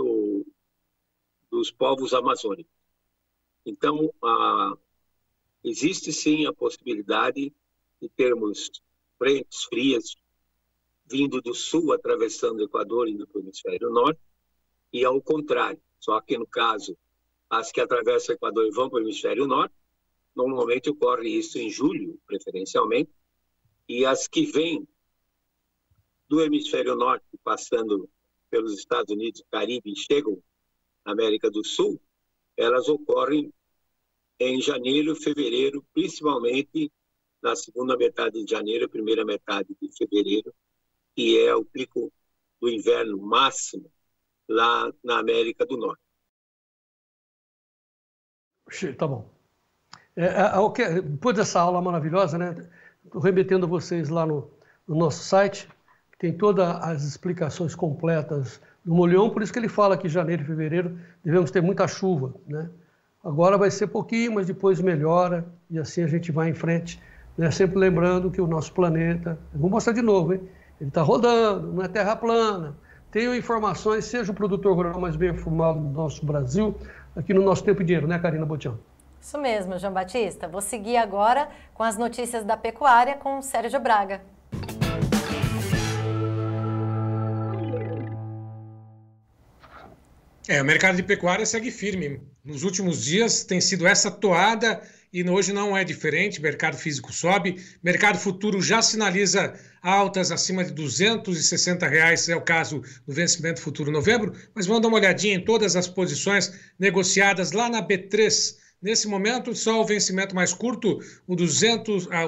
dos povos amazônicos. Então, existe sim a possibilidade de termos frentes frias vindo do sul, atravessando o Equador, indo para o hemisfério norte, e ao contrário. Só que no caso as que atravessam o Equador e vão para o hemisfério norte. Normalmente ocorre isso em julho, preferencialmente. E as que vêm do hemisfério norte, passando pelos Estados Unidos, Caribe e chegam à América do Sul, elas ocorrem em janeiro, fevereiro, principalmente na segunda metade de janeiro, primeira metade de fevereiro, que é o pico do inverno máximo lá na América do Norte. Tá bom. Depois dessa aula maravilhosa, né? Estou remetendo vocês lá no nosso site, que tem todas as explicações completas do Molion, por isso que ele fala que janeiro e fevereiro devemos ter muita chuva, né? Agora vai ser pouquinho, mas depois melhora e assim a gente vai em frente, né? Sempre lembrando que o nosso planeta, eu vou mostrar de novo, hein? Ele está rodando, não é terra plana. Tenho informações, seja o produtor rural mais bem informado do nosso Brasil, aqui no Nosso Tempo e Dinheiro, né, Karina Botião? Isso mesmo, João Batista. Vou seguir agora com as notícias da pecuária com o Sérgio Braga. O mercado de pecuária segue firme. Nos últimos dias tem sido essa toada e hoje não é diferente. Mercado físico sobe, mercado futuro já sinaliza altas acima de R$ 260, é o caso do vencimento futuro novembro, mas vamos dar uma olhadinha em todas as posições negociadas lá na B3. Nesse momento, só o vencimento mais curto, o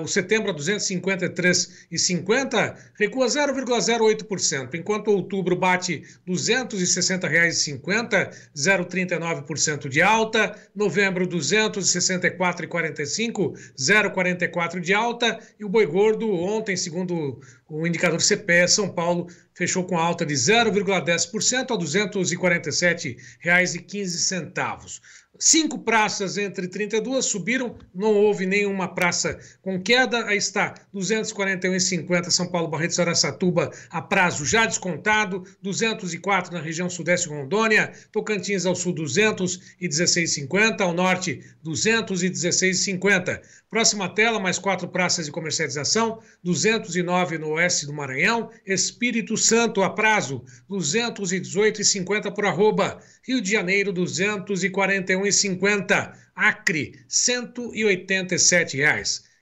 setembro a 253,50, recua 0,08%, enquanto outubro bate R$ 260,50, 0,39% de alta, novembro R$ 264,45, 0,44% de alta, e o boi gordo ontem, segundo o indicador CPE, São Paulo fechou com alta de 0,10% a R$ 247,15. 5 praças entre 32 subiram, não houve nenhuma praça com queda. Aí está, 241,50 São Paulo, Barretos, Araçatuba, a prazo já descontado, 204 na região sudeste Rondônia, Tocantins ao sul 216,50, ao norte 216,50. Próxima tela, mais 4 praças de comercialização, 209 no oeste do Maranhão, Espírito Santo a prazo, 218,50 por arroba, Rio de Janeiro 241,50, Acre R$ 187.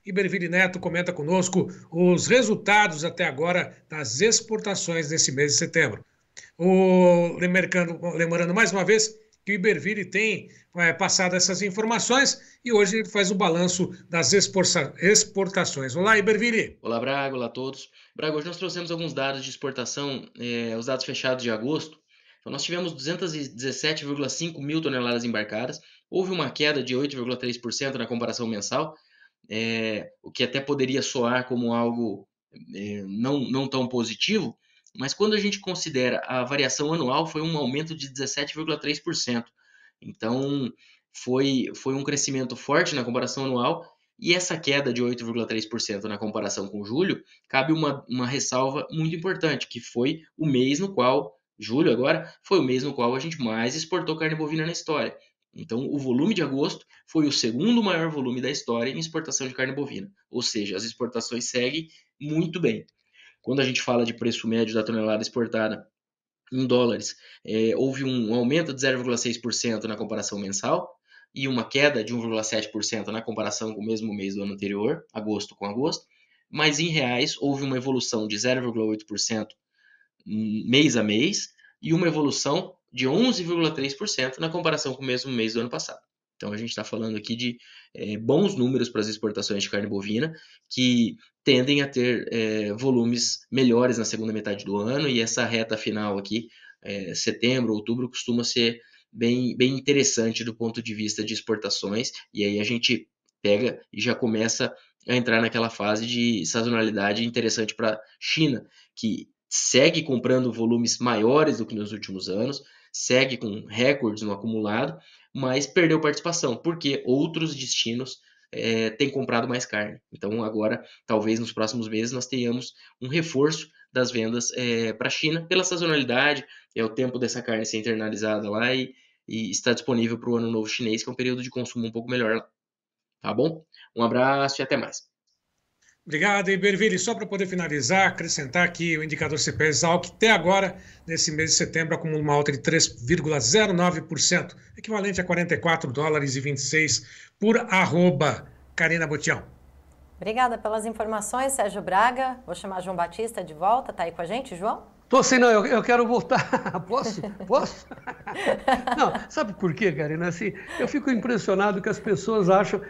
Iberville Neto comenta conosco os resultados até agora das exportações nesse mês de setembro. Lembrando mais uma vez que o Iberville tem passado essas informações e hoje ele faz o balanço das exportações. Olá, Iberville. Olá, Braga. Olá a todos. Braga, hoje nós trouxemos alguns dados de exportação, os dados fechados de agosto. Então, nós tivemos 217,5 mil toneladas embarcadas, houve uma queda de 8,3% na comparação mensal, o que até poderia soar como algo não tão positivo, mas quando a gente considera a variação anual, foi um aumento de 17,3%. Então, foi um crescimento forte na comparação anual, e essa queda de 8,3% na comparação com julho, cabe uma ressalva muito importante, que foi o mês no qual, julho agora, foi o mês no qual a gente mais exportou carne bovina na história. Então, o volume de agosto foi o segundo maior volume da história em exportação de carne bovina, ou seja, as exportações seguem muito bem. Quando a gente fala de preço médio da tonelada exportada em dólares, houve um aumento de 0,6% na comparação mensal e uma queda de 1,7% na comparação com o mesmo mês do ano anterior, agosto com agosto, mas em reais houve uma evolução de 0,8% mês a mês e uma evolução de 11,3% na comparação com o mesmo mês do ano passado. Então a gente está falando aqui de bons números para as exportações de carne bovina, que tendem a ter volumes melhores na segunda metade do ano, e essa reta final aqui, setembro, outubro, costuma ser bem interessante do ponto de vista de exportações, e aí a gente pega e já começa a entrar naquela fase de sazonalidade interessante para a China, que segue comprando volumes maiores do que nos últimos anos, segue com recordes no acumulado, mas perdeu participação, porque outros destinos têm comprado mais carne. Então agora, talvez nos próximos meses, nós tenhamos um reforço das vendas para a China, pela sazonalidade, é o tempo dessa carne ser internalizada lá e está disponível para o Ano Novo Chinês, que é um período de consumo um pouco melhor lá. Tá bom? Um abraço e até mais. Obrigado, Iberville. Só para poder finalizar, acrescentar aqui o indicador CPE-Exalc, que até agora, nesse mês de setembro, acumula uma alta de 3,09%, equivalente a $44,26 por arroba. Karina Botião. Obrigada pelas informações, Sérgio Braga. Vou chamar João Batista de volta. Tá aí com a gente, João? Tô sim, não, eu quero voltar. Posso? Posso? Não, sabe por quê, Karina? Assim, eu fico impressionado que as pessoas acham...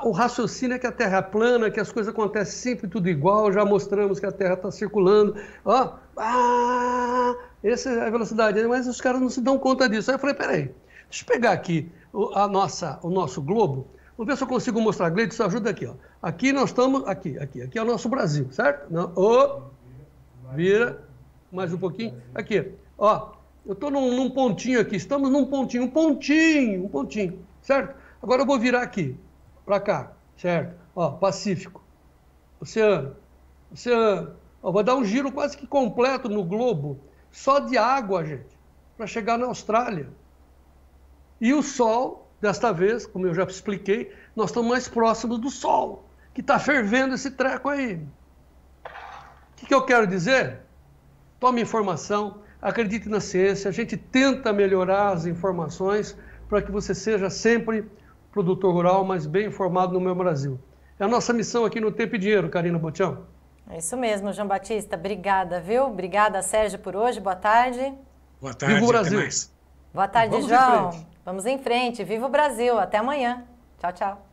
O raciocínio é que a Terra é plana, que as coisas acontecem sempre tudo igual, já mostramos que a Terra está circulando. Ó, essa é a velocidade, mas os caras não se dão conta disso. Aí eu falei, peraí, deixa eu pegar aqui o nosso globo. Vamos ver se eu consigo mostrar, Gleito, isso ajuda aqui, ó. Aqui nós estamos, aqui é o nosso Brasil, certo? Não, vira... mais um pouquinho, aqui, ó, eu estou num pontinho aqui, estamos num pontinho, um pontinho, certo? Agora eu vou virar aqui, para cá, certo? Ó, Pacífico, Oceano, ó, vou dar um giro quase que completo no globo, só de água, gente, para chegar na Austrália. E o Sol, desta vez, como eu já expliquei, nós estamos mais próximos do Sol, que está fervendo esse treco aí. O que eu quero dizer? Tome informação, acredite na ciência, a gente tenta melhorar as informações para que você seja sempre produtor rural, mas bem informado no meu Brasil. É a nossa missão aqui no Tempo e Dinheiro, Karina Botião. É isso mesmo, João Batista. Obrigada, viu? Obrigada, Sérgio, por hoje. Boa tarde. Boa tarde, Viva o Brasil. até mais. Boa tarde, Vamos João. em frente. Vamos em frente. Viva o Brasil. Até amanhã. Tchau, tchau.